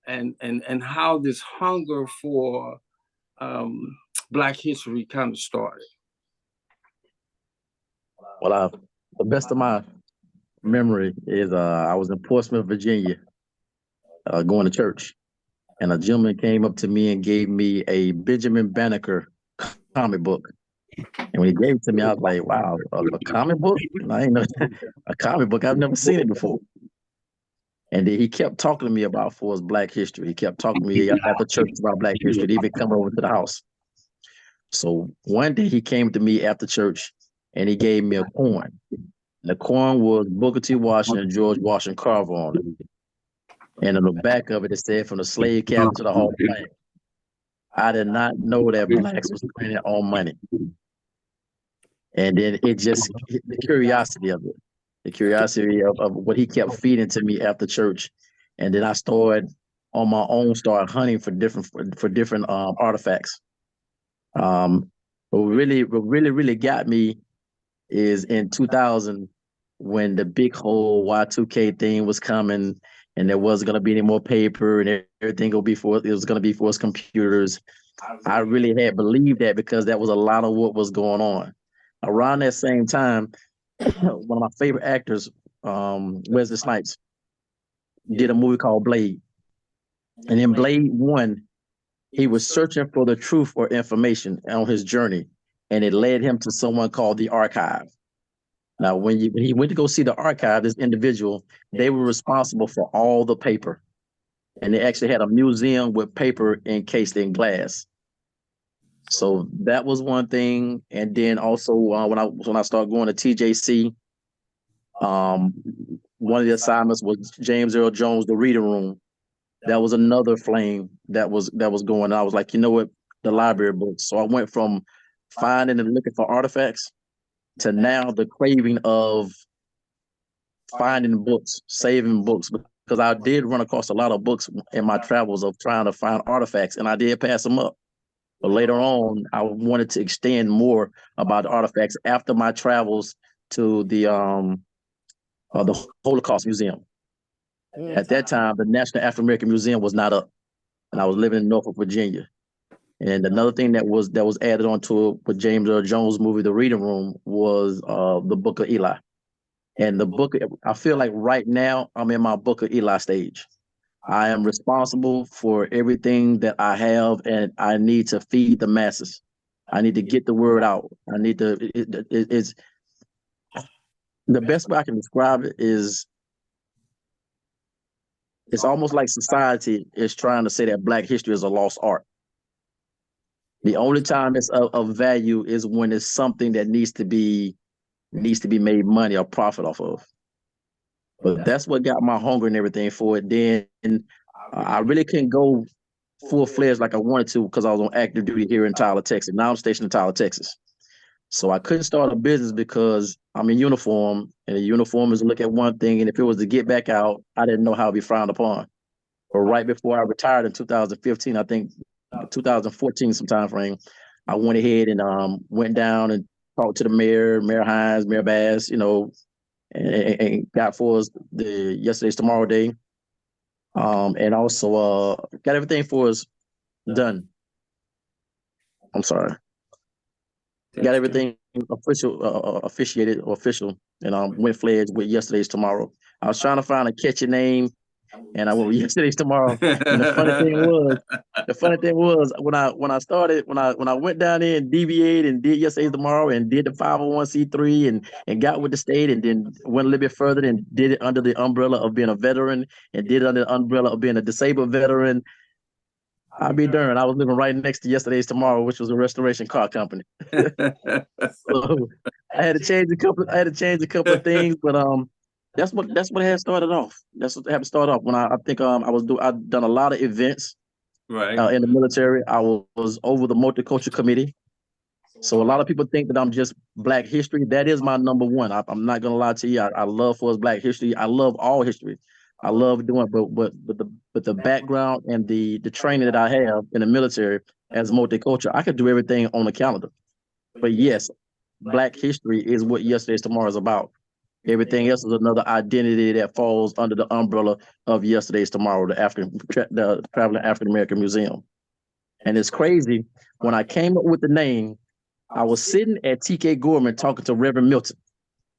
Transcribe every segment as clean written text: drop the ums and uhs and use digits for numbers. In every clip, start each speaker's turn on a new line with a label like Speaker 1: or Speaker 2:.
Speaker 1: and how this hunger for um, Black history kind of started.
Speaker 2: Well, the best of my memory is I was in Portsmouth, Virginia, going to church, and a gentleman came up to me and gave me a Benjamin Banneker comic book. And when he gave it to me, I was like, "Wow, a comic book? I ain't know a comic book. I've never seen it before." And then he kept talking to me about for his Black history. He kept talking to me after church about Black history. He even come over to the house. So one day he came to me after church and he gave me a coin. The coin was Booker T. Washington and George Washington Carver on it. And on the back of it, it said, "From the slave cabin to the Hall of Fame." I did not know that blacks was printing on money. And then it just the curiosity of it, the curiosity of what he kept feeding to me after church. And then I started on my own, started hunting for different artifacts. Um, what really got me is in 2000 when the big whole Y2K thing was coming and there wasn't going to be any more paper and everything it was going to be for us computers. I really had believed that because that was a lot of what was going on. Around that same time, one of my favorite actors, Wesley Snipes, did a movie called Blade. And in Blade 1, he was searching for the truth or information on his journey, and it led him to someone called the Archive. Now, when he went to go see the Archive, this individual, they were responsible for all the paper, and they actually had a museum with paper encased in glass. So that was one thing, and then also when I started going to TJC, um, one of the assignments was James Earl Jones, The Reading Room. That was another flame that was going. I was like, you know what, the library books. So I went from finding and looking for artifacts to now the craving of finding books, saving books, because I did run across a lot of books in my travels of trying to find artifacts, and I did pass them up. But later on, I wanted to extend more about the artifacts after my travels to the Holocaust Museum. At that time, the National African American Museum was not up, and I was living in Norfolk, Virginia. And another thing that was added onto it with James Earl Jones' movie, The Reading Room, was the Book of Eli. And the book, I feel like right now I'm in my Book of Eli stage. I am responsible for everything that I have, and I need to feed the masses. I need to get the word out. I need to. It's the best way I can describe it is it's almost like society is trying to say that Black history is a lost art. The only time it's of value is when it's something that needs to be made money or profit off of. But that's what got my hunger and everything for it. Then I really couldn't go full fledged like I wanted to because I was on active duty here in Tyler, Texas. Now I'm stationed in Tyler, Texas. So I couldn't start a business because I'm in uniform, and a uniform is to look at one thing, and if it was to get back out, I didn't know how it'd be frowned upon. But right before I retired in 2015, I think 2014 some time frame, I went ahead and went down and talked to the mayor, Mayor Hines, Mayor Bass, and got for us the yesterday's tomorrow day. And also got everything for us done. I'm sorry. Got everything officiated or official, and went fledged with yesterday's tomorrow. I was trying to find a catchy name, and I went with yesterday's tomorrow. And the funny thing was when I went down there and deviated and did yesterday's tomorrow and did the 501c3 and got with the state and then went a little bit further and did it under the umbrella of being a veteran and did it under the umbrella of being a disabled veteran. I'll be darned. I was living right next to yesterday's tomorrow, which was a restoration car company. So I had to change a couple. I had to change a couple of things, but that's what had started off. That's what had to start off when I think I'd done a lot of events
Speaker 1: Right.
Speaker 2: in the military. I was over the multicultural committee. So a lot of people think that I'm just Black history. That is my number one. I'm not gonna lie to you. I love for us Black history. I love all history. I love doing it, but the background and the training that I have in the military as multicultural, I could do everything on the calendar. But yes, Black history is what yesterday's tomorrow is about. Everything else is another identity that falls under the umbrella of Yesterday's Tomorrow, the Traveling African American Museum. And it's crazy. When I came up with the name, I was sitting at TK Gorman talking to Reverend Milton.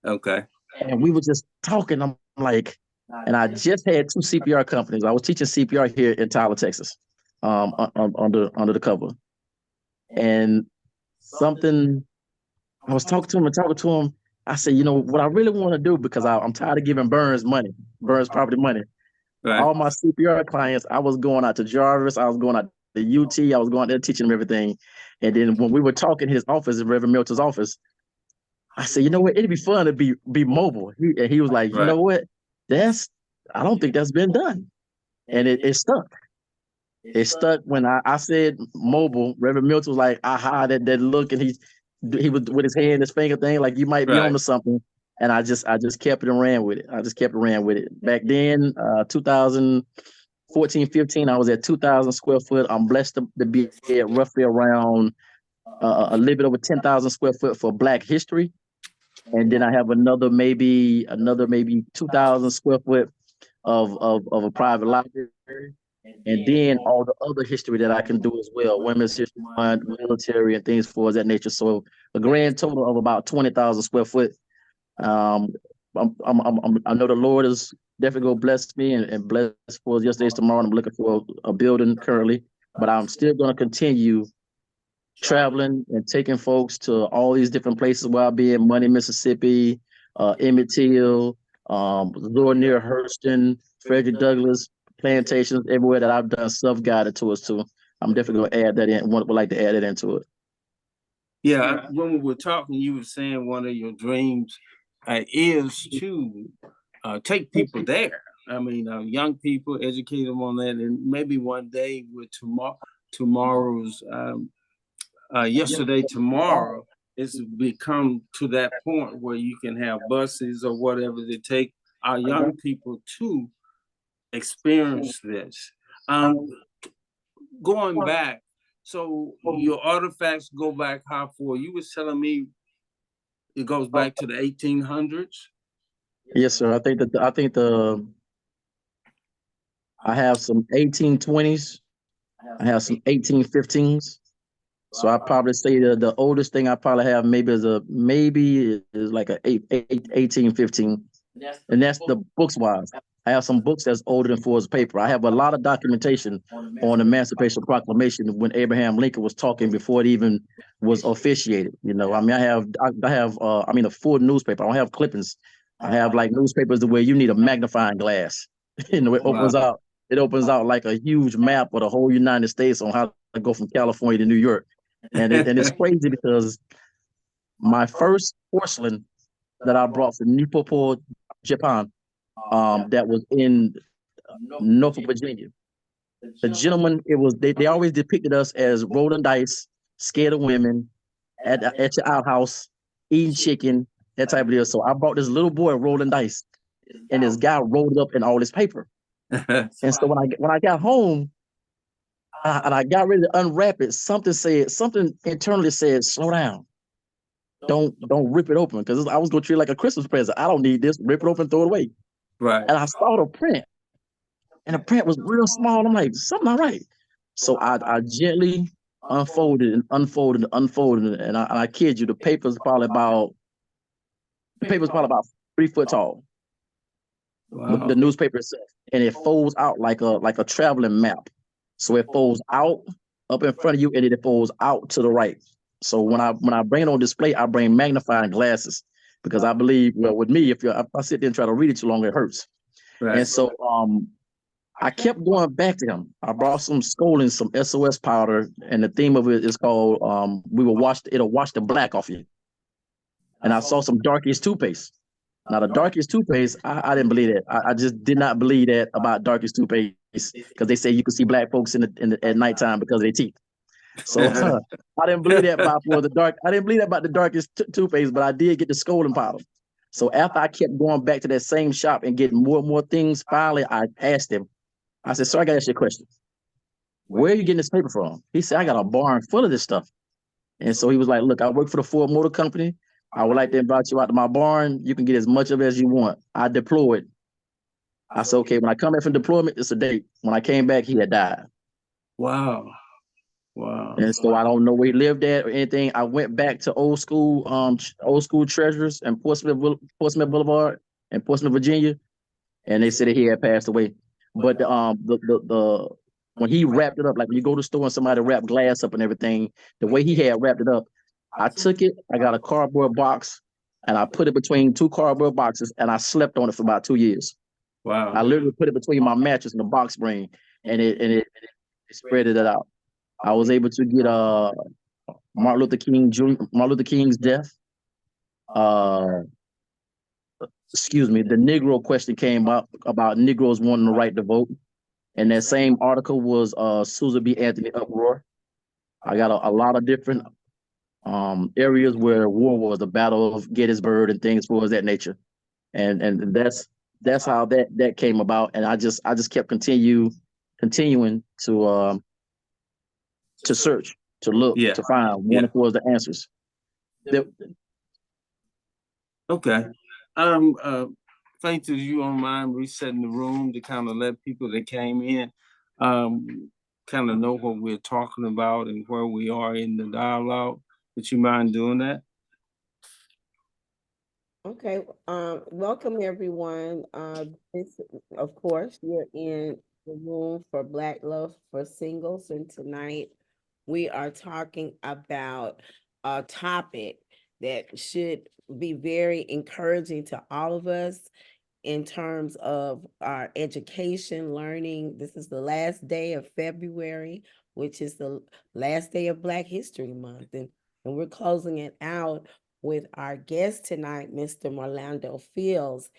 Speaker 1: Okay.
Speaker 2: And we were just talking. I'm like, and I just had 2 CPR companies. I was teaching CPR here in Tyler, Texas, under the cover. And something, I was talking to him. I said, you know, what I really want to do, because I'm tired of giving Burns property money.
Speaker 1: Right.
Speaker 2: All my CPR clients, I was going out to Jarvis, I was going out to UT, I was going there teaching them everything. And then when we were talking in his office, in Reverend Milton's office, I said, you know what, it'd be fun to be mobile. He was like, you know what, I don't think that's been done. And it stuck. It stuck when I said mobile. Reverend Milton was like, aha, that look, and he was with his hand, his finger thing, like you might be onto something. And I just kept it and ran with it. Back then, 2014, 15, I was at 2,000 square foot. I'm blessed to be at roughly around a little bit over 10,000 square foot for Black history. And then I have another maybe 2,000 square foot of a private library. And then all the other history that I can do as well, Women's History Month, military, and things for that nature. So a grand total of about 20,000 square foot. I know the Lord is definitely going to bless me and bless for Yesterday's Tomorrow. I'm looking for a building currently, but I'm still going to continue traveling and taking folks to all these different places where I'll be in Money, Mississippi, Emmett Till, near Hurston, Frederick Douglass, plantations, everywhere that I've done self-guided tours to. I'm definitely going to add that in. Would like to add it into it.
Speaker 1: Yeah, when we were talking, you were saying one of your dreams is to take people there. I mean, young people, educate them on that, and maybe one day with tomorrow's Yesterday Tomorrow, it's become to that point where you can have buses or whatever to take our young people to experience this. Going back, so your artifacts go back how far? You was telling me it goes back to the 1800s.
Speaker 2: Yes, sir. I have some 1820s. I have some 1815s. So I probably say the oldest thing I probably have maybe is like a 1815, and that's the books wise. I have some books that's older than Ford's paper. I have a lot of documentation on the Emancipation Proclamation when Abraham Lincoln was talking before it even was officiated. You know, I mean, I have a full newspaper. I don't have clippings. I have like newspapers the way you need a magnifying glass. You know, it opens out. It opens out like a huge map of the whole United States on how to go from California to New York. And it's crazy because my first porcelain that I brought from Nippoport, Japan, that was in Norfolk, Virginia. The gentleman, they always depicted us as rolling dice, scared of women, at your outhouse, eating chicken, that type of deal. So I brought this little boy rolling dice, and this guy rolled it up in all this paper. And so when I got home, and I got ready to unwrap it, something internally said, slow down. Don't rip it open, because I was going to treat it like a Christmas present. I don't need this. Rip it open, throw it away.
Speaker 1: Right.
Speaker 2: And I saw the print, and the print was real small. I'm like, something not right. So I gently unfolded and unfolded and unfolded, and I kid you, the paper's probably about 3 foot tall. Wow. The newspaper itself, and it folds out like a traveling map. So it folds out up in front of you, and it folds out to the right. So when I bring it on display, I bring magnifying glasses, because I believe, well, with me, if I sit there and try to read it too long, it hurts. Right. And so I kept going back to him. I brought some Skolin, some SOS powder, and the theme of it is called it'll wash the black off you. And I saw some Darkest toothpaste. Now, the Darkest toothpaste, I didn't believe that. I just did not believe that about Darkest toothpaste, because they say you can see black folks at nighttime because of their teeth. So I didn't believe that about I didn't believe that about the Darkest toothpaste, but I did get the Skolin powder. So after I kept going back to that same shop and getting more and more things, finally I asked him. I said, "Sir, I got to ask you a question. Where are you getting this paper from?" He said, "I got a barn full of this stuff." And so he was like, "Look, I work for the Ford Motor Company. I would like to invite you out to my barn. You can get as much of it as you want. I deployed. I said, okay, when I come back from deployment, it's a date. When I came back, he had died.
Speaker 1: Wow. Wow.
Speaker 2: And so I don't know where he lived at or anything. I went back to old school treasures and Portsmouth Boulevard in Portsmouth, Virginia, and they said that he had passed away. But the when he wrapped it up, like when you go to the store and somebody wrap glass up and everything, the way he had wrapped it up, I took it, I got a cardboard box, and I put it between two cardboard boxes, and I slept on it for about 2 years.
Speaker 1: Wow.
Speaker 2: I literally put it between my mattress and the box spring, and it spread it out. I was able to get Martin Luther King's death. Uh, the Negro question came up about Negroes wanting the right to vote. And that same article was Susan B. Anthony uproar. I got a lot of different areas where war was, the Battle of Gettysburg and things was that nature. And that's how that came about. And I just kept continuing to search, to look,
Speaker 1: Yeah.
Speaker 2: to find, wanting for the answers.
Speaker 1: Okay. Faith, if you don't mind resetting the room to kind of let people that came in kind of know what we're talking about and where we are in the dialogue. Would you mind doing that?
Speaker 3: Okay. Welcome everyone. This, of course, you're in the room for Black Love for Singles, and tonight we are talking about a topic that should be very encouraging to all of us in terms of our education, learning. This is the last day of February, which is the last day of Black History Month. And we're closing it out with our guest tonight, Mr. Marlando Fields.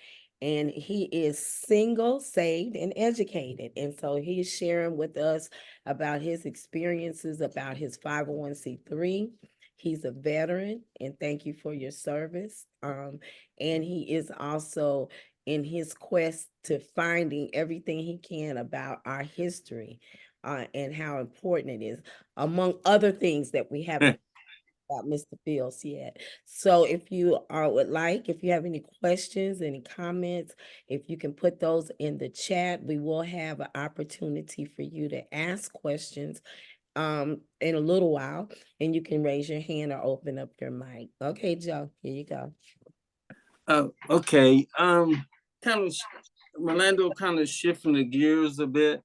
Speaker 3: And he is single, saved, and educated. And so he's sharing with us about his experiences, about his 501c3. He's a veteran, and thank you for your service. And he is also in his quest to finding everything he can about our history and how important it is, among other things that we haven't about Mr. Fields yet. So if you if you have any questions, any comments, if you can put those in the chat, we will have an opportunity for you to ask questions in a little while, and you can raise your hand or open up your mic. Okay, Joe, here you go.
Speaker 1: Okay. Kind of Marlando, kind of shifting the gears a bit.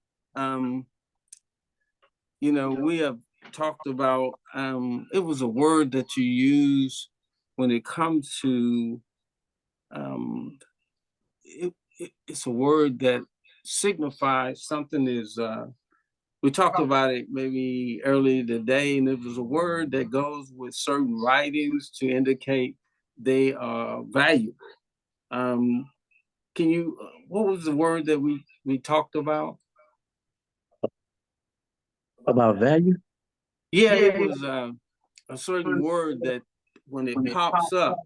Speaker 1: We have talked about it was a word that you use when it comes to it's a word that signifies something is we talked about it maybe earlier today, and it was a word that goes with certain writings to indicate they are valuable. Can you, what was the word that we talked about?
Speaker 2: About value?
Speaker 1: Yeah, it was a certain word that when it pops up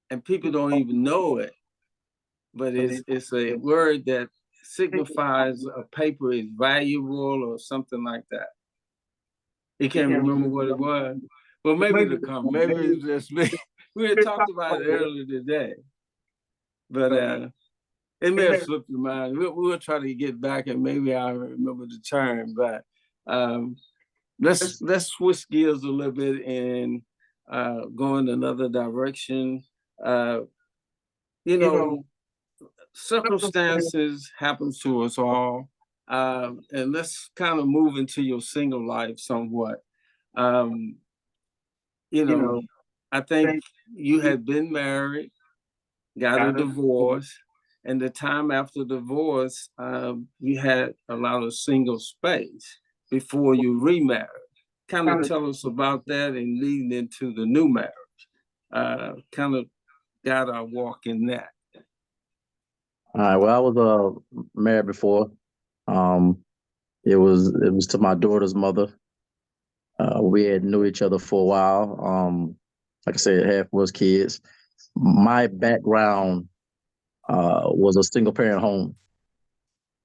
Speaker 1: and people don't even know it, but it's a word that signifies a paper is valuable or something like that. You can't remember what it was. Well, maybe it'll come. Maybe it's just me. We had talked about it earlier today, but it may have slipped your mind. We'll try to get back and maybe I'll remember the term, but let's switch gears a little bit and go in another direction. Circumstances happen to us all. And let's kind of move into your single life somewhat. I think you had been married, got a divorce, and the time after divorce, you had a lot of single space before you remarried. Kind of tell us about that and leading into the new marriage. Kind of got our walk in that.
Speaker 2: All right. Well, I was married before. It was to my daughter's mother. We had knew each other for a while. Like I said, half was kids. My background was a single parent home,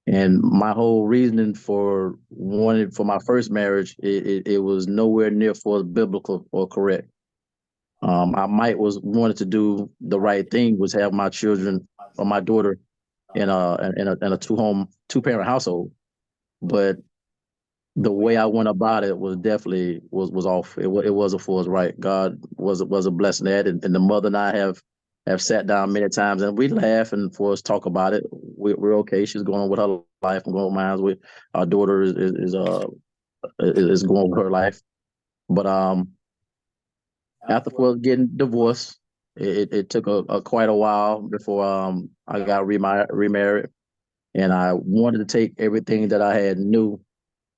Speaker 2: and my whole reasoning for my first marriage, it was nowhere near for biblical or correct. I might was wanted to do the right thing, was have my children or my daughter in a two parent household, but the way I went about it was definitely was off. It wasn't for us right. God was a blessing that, and the mother and I have sat down many times and we laugh and for us talk about it. We're okay. She's going on with her life. I'm going with mine. With our daughter is going with her life. But after for us getting divorced, it took a quite a while before I got remarried, and I wanted to take everything that I had knew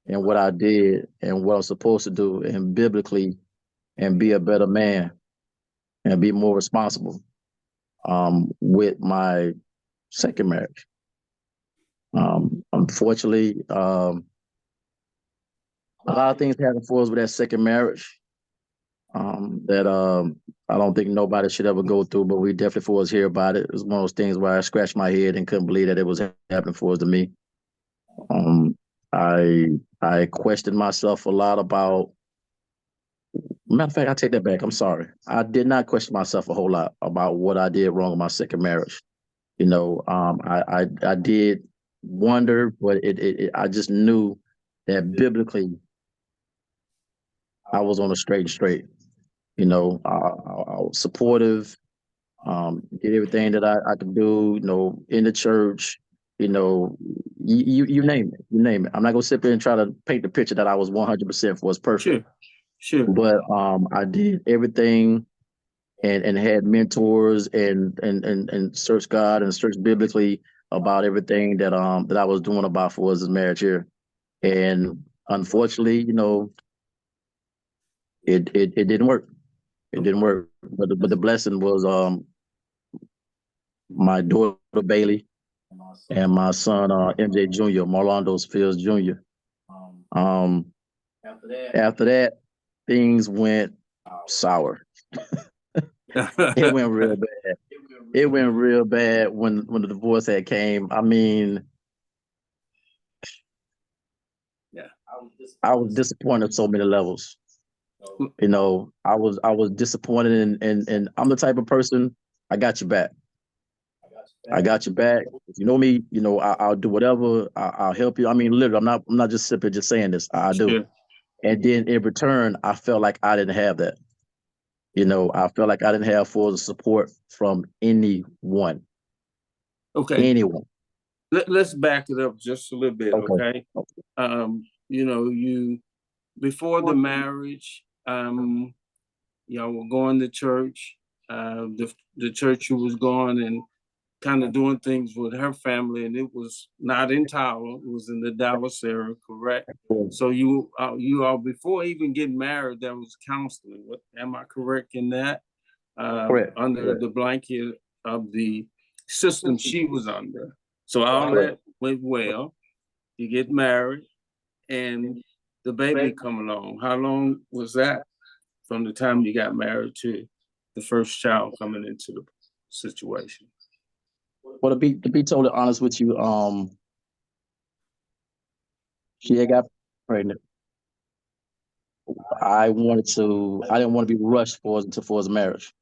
Speaker 2: and what I did and what I'm supposed to do and biblically and be a better man and be more responsible with my second marriage. Unfortunately, a lot of things happened for us with that second marriage that I don't think nobody should ever go through, but we definitely for us hear about it. It was one of those things where I scratched my head and couldn't believe that it was happening for us to me. I questioned myself a lot about. Matter of fact, I take that back. I'm sorry. I did not question myself a whole lot about what I did wrong in my second marriage. You know, I did wonder, but I just knew that biblically I was on a straight and straight. You know, I was supportive, did everything that I could do, you know, in the church, you know, you name it, you name it. I'm not gonna sit there and try to paint the picture that I was 100% was perfect.
Speaker 1: Sure.
Speaker 2: But I did everything and had mentors and searched God and searched biblically about everything that I was doing about for us as marriage here. And unfortunately, you know, it didn't work. It didn't work. But the blessing was my daughter Bailey and my son MJ Jr., Marlondo's Fields Jr. Um After that, things went sour. It went real bad. It went real bad when the divorce had came. I mean, I was disappointed on so many levels. You know, I was disappointed and I'm the type of person, I got your back. I got your back. If you know me, you know I'll do whatever. I'll help you. I mean, literally, I'm not just simply just saying this. I do.
Speaker 1: Sure.
Speaker 2: And then in return, I felt like I didn't have that. You know, I felt like I didn't have full support from anyone.
Speaker 1: Okay.
Speaker 2: Anyone.
Speaker 1: Let's back it up just a little bit,
Speaker 2: Okay.
Speaker 1: okay? You know, you before the marriage, y'all were going to church. The church you was going and kind of doing things with her family, and it was not in Tyler, it was in the Dallas area, correct? So you all before even getting married, there was counseling. Am I correct in that?
Speaker 2: Correct.
Speaker 1: Under the blanket of the system she was under. So all that went well. You get married, and the baby come along. How long was that from the time you got married to the first child coming into the situation?
Speaker 2: Well, to be totally honest with you, she had got pregnant. I didn't want to be rushed for his marriage.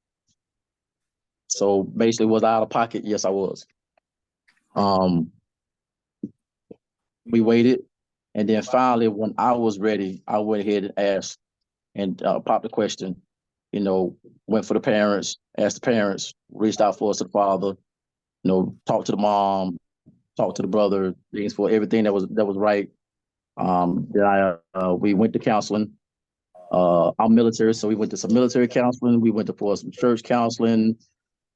Speaker 2: So basically, was I out of pocket? Yes, I was. We waited, and then finally, when I was ready, I went ahead and asked and popped the question. You know, went for the parents, asked the parents, reached out for us to the father. You know, talked to the mom, talked to the brother, things for everything that was right. Then we went to counseling. I'm military, so we went to some military counseling. We went to some church counseling.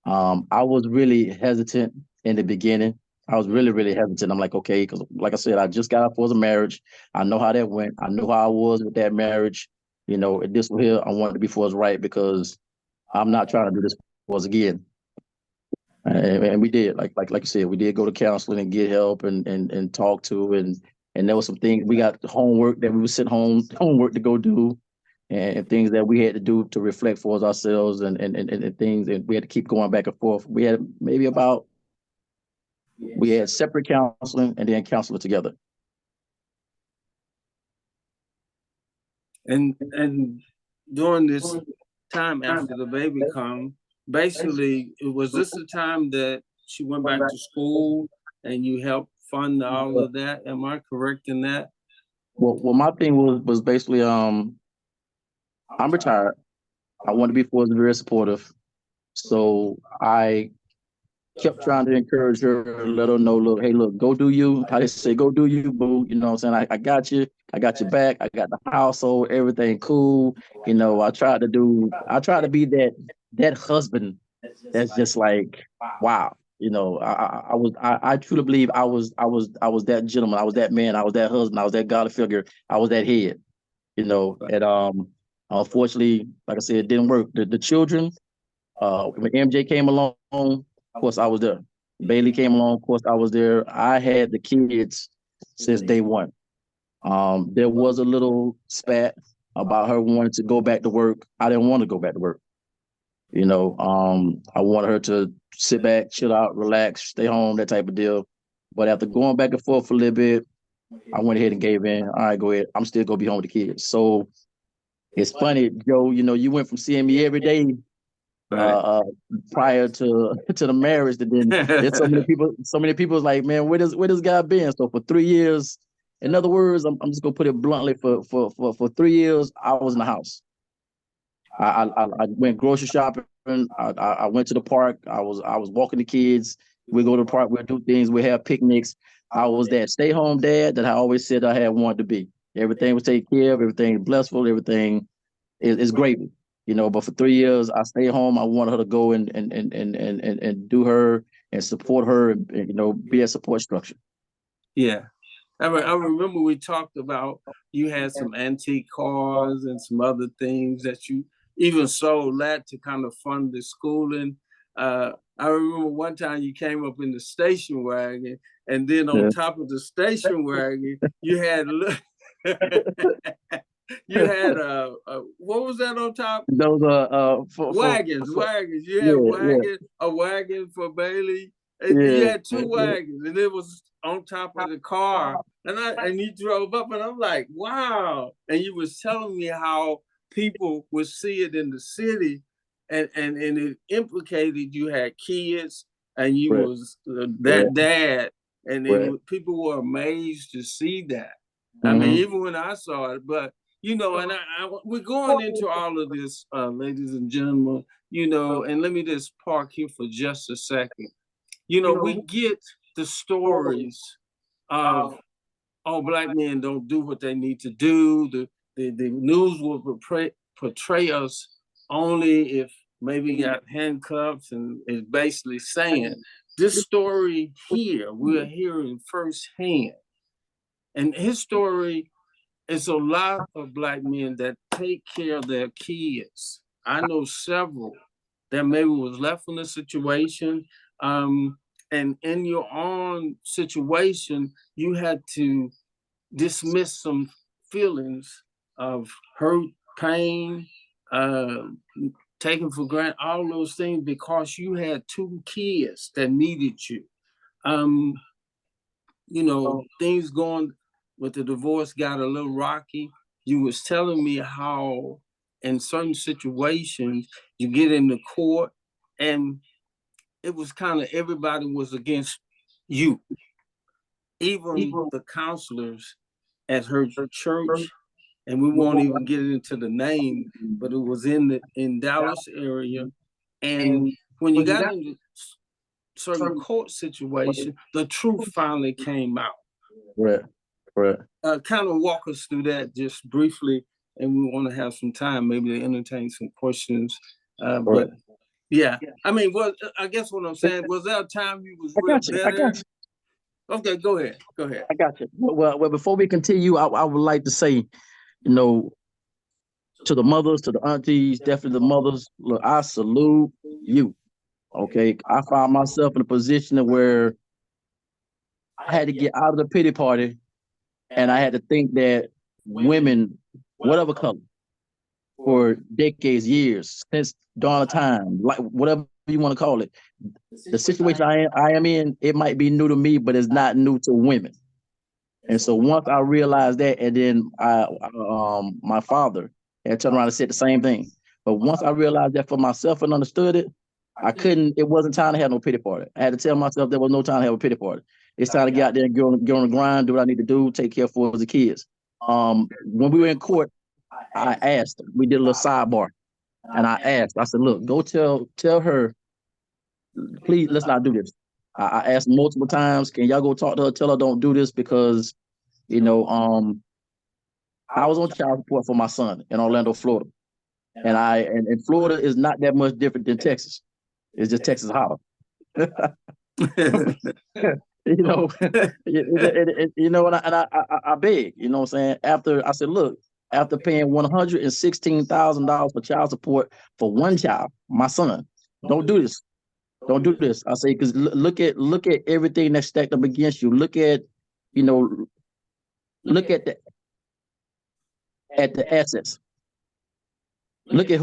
Speaker 2: I was really hesitant in the beginning. I was really, really hesitant. I'm like, okay, because like I said, I just got out for a marriage. I know how that went. I know how I was with that marriage. You know, this one here, I wanted to be for us right because I'm not trying to do this for us again. And we did, like you said, we did go to counseling and get help and talk to and there was some things we got homework that we would sit homework to go do and things that we had to do to reflect for ourselves and things and we had to keep going back and forth. We had separate counseling and then counseling together.
Speaker 1: And during this time after the baby come. Basically, was this the time that she went back to school and you helped fund all of that? Am I correct in that?
Speaker 2: Well, my thing was basically I'm retired. I want to be forced very supportive. So I kept trying to encourage her, let her know, look, hey, look, go do you. I just say, go do you, boo. You know what I'm saying? I got you. I got your back. I got the household, everything cool. You know, I tried to be that husband that's just like, wow. You know, I truly believe I was that gentleman. I was that man. I was that husband. I was that godly figure. I was that head. You know, and unfortunately, like I said, it didn't work. The children, when MJ came along, of course I was there. Bailey came along, of course I was there. I had the kids since day one. There was a little spat about her wanting to go back to work. I didn't want to go back to work. You know, I wanted her to sit back, chill out, relax, stay home, that type of deal. But after going back and forth for a little bit, I went ahead and gave in. All right, go ahead. I'm still gonna be home with the kids. So it's funny, Joe. You know, you went from seeing me every day uh, prior to the marriage. That then there's so many people is like, man, where this guy been? So for 3 years, in other words, I'm just gonna put it bluntly, for 3 years, I was in the house. I went grocery shopping. I went to the park. I was walking the kids. We go to the park. We do things. We have picnics. I was that stay home dad that I always said I had wanted to be. Everything was taken care of. Everything is blissful. Everything is great. You know, but for 3 years I stayed home. I wanted her to go and do her and support her, and you know, be a support structure.
Speaker 1: Yeah. I remember we talked about you had some antique cars and some other things that you even sold that to kind of fund the schooling. I remember one time you came up in the station wagon, and then on top of the station wagon, you had you had what was that on top?
Speaker 2: Those
Speaker 1: wagons. You had a wagon for Bailey. And you had two wagons, and it was on top of the car. And you drove up, and I'm like, wow. And you was telling me how people would see it in the city, and it implicated you had kids, and you was that dad, and people were amazed to see that. I mean, even when I saw it, but you know, and we're going into all of this, ladies and gentlemen, you know, and let me just park here for just a second. You know, we get the stories of all Black men don't do what they need to do. The news will portray us only if maybe got handcuffs, and is basically saying this story here, we're hearing firsthand. And his story is a lot of Black men that take care of their kids. I know several that maybe was left in a situation, and in your own situation, you had to dismiss some feelings of hurt, pain, uh, taken for granted, all those things because you had two kids that needed you. Um, you know, things going with the divorce got a little rocky. You was telling me how in certain situations you get into court and it was kind of everybody was against you. Even the counselors at her church, and we won't even get into the name, but it was in Dallas area. And when you got into certain court situation, the truth finally came out.
Speaker 2: Right.
Speaker 1: Kind of walk us through that just briefly, and we want to have some time maybe to entertain some questions. But yeah, I mean, I guess what I'm saying, was there a time you was real better? Okay, go ahead.
Speaker 2: I got you. Well, before we continue, I would like to say, you know, to the mothers, to the aunties, definitely the mothers, look, I salute you. Okay, I found myself in a position where I had to get out of the pity party, and I had to think that women, whatever color, for decades, years, since dawn of time, like whatever you want to call it, the situation I am in, it might be new to me, but it's not new to women. And so once I realized that, and then my father had turned around and said the same thing. But once I realized that for myself and understood it, it wasn't time to have no pity party. I had to tell myself there was no time to have a pity party. It's time to get out there and get on the grind, do what I need to do, take care for the kids. When we were in court, I asked, we did a little sidebar, and I asked, I said, look, go tell her, please, let's not do this. I asked multiple times, can y'all go talk to her, tell her don't do this, because, I was on child support for my son in Orlando, Florida. And Florida is not that much different than Texas. It's just Texas hotter. And I beg, you know what I'm saying? After I said, look, after paying $116,000 for child support for one child, my son, don't do this. Don't do this. I say, because look at everything that's stacked up against you. Look at the assets. Look at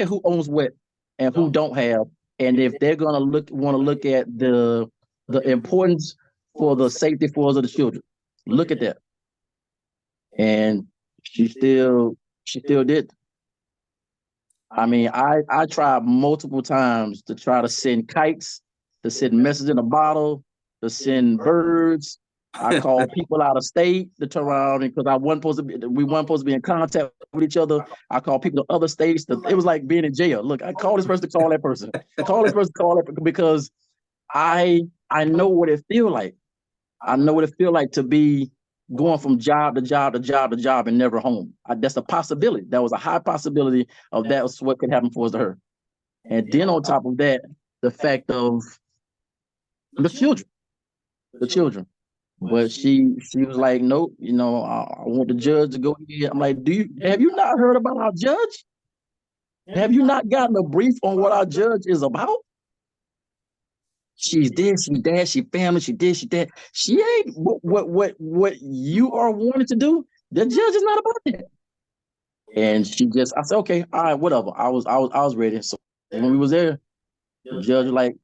Speaker 2: who owns what and who don't have. And if they're gonna want to look at the importance for the safety for the children, look at that. And she still did. I mean, I tried multiple times to try to send kites, to send messages in a bottle, to send birds. I called people out of state to turn around, because we weren't supposed to be in contact with each other. I called people to other states. It was like being in jail. Look, I called this person to call that person. Because I know what it feels like. I know what it feels like to be going from job to job to job to job and never home. That's a possibility. That was a high possibility of that was what could happen for us to her. And then on top of that, the fact of the children. But she was like, nope, I want the judge to go ahead. I'm like, have you not heard about our judge? Have you not gotten a brief on what our judge is about? She's this, she's that, she family, she this, she that. She ain't what you are wanting to do. The judge is not about that. And I said, okay, all right, whatever. I was ready. So when we was there, the judge was like,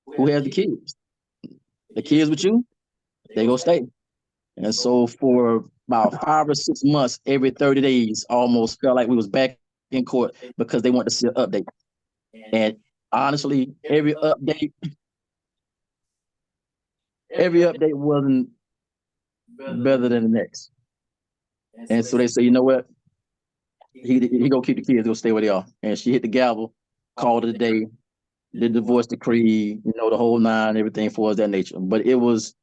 Speaker 2: who has the kids? The kids with you? They go stay. And so for about 5 or 6 months, every 30 days, almost felt like we was back in court because they wanted to see an update. And honestly, every update wasn't better than the next. And so they say, you know what? He gonna keep the kids, gonna stay where they are. And she hit the gavel, called it a day, the divorce decree, the whole nine, everything for us that nature. But it was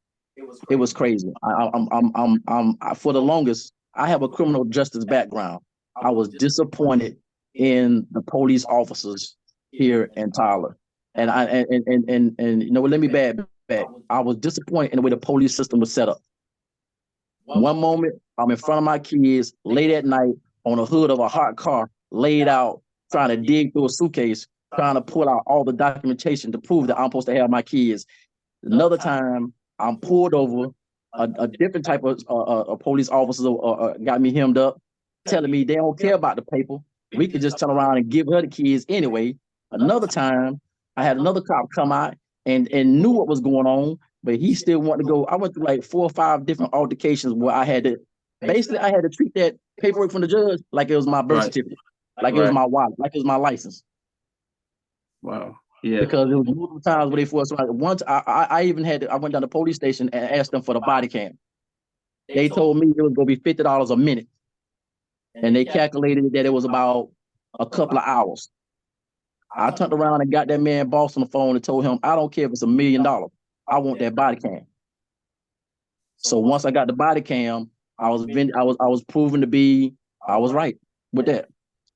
Speaker 2: crazy. I'm for the longest, I have a criminal justice background. I was disappointed in the police officers here in Tyler. And let me back. I was disappointed in the way the police system was set up. One moment, I'm in front of my kids late at night on the hood of a hot car, laid out, trying to dig through a suitcase, trying to pull out all the documentation to prove that I'm supposed to have my kids. Another time, I'm pulled over. A different type of a police officer got me hemmed up, telling me they don't care about the paper. We could just turn around and give her the kids anyway. Another time, I had another cop come out and knew what was going on, but he still wanted to go. I went through like 4 or 5 different altercations where I had to treat that paperwork from the judge like it was my birth certificate, like it was my wallet, like it was my license.
Speaker 1: Wow. Yeah.
Speaker 2: Because it was multiple times where they forced me. Once I went down to the police station and asked them for the body cam. They told me it was going to be $50 a minute. And they calculated that it was about a couple of hours. I turned around and got that man boss on the phone and told him, I don't care if it's $1 million. I want that body cam. So once I got the body cam, I was proven to be, I was right with that.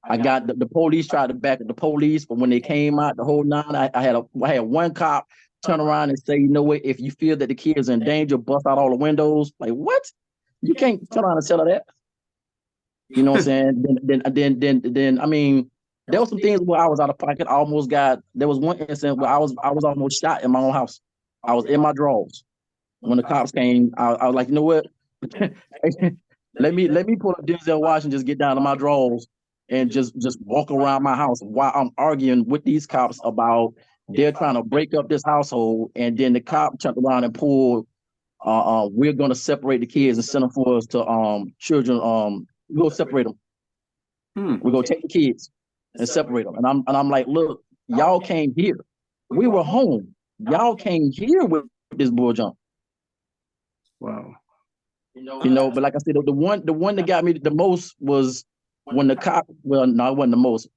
Speaker 2: I got the police tried to back up the police, but when they came out, the whole nine, I had one cop turn around and say, you know what, if you feel that the kids are in danger, bust out all the windows. Like, what? You can't turn around and tell her that. You know what I'm saying? Then I mean, there was some things where I was out of pocket. There was one incident where I was almost shot in my own house. I was in my drawers. When the cops came, I was like, you know what? let me pull up Denzel Washington and just get down to my drawers and just walk around my house while I'm arguing with these cops about they're trying to break up this household. And then the cop turned around and pulled, we're going to separate the kids and send them for us to children. We're going to separate them. We're going to take the kids. and separate them. And I'm like, look, y'all came here. We were home. Y'all came here with this bull jump.
Speaker 1: Wow.
Speaker 2: But like I said, the one that got me the most was when the cop, well, no, it wasn't the most.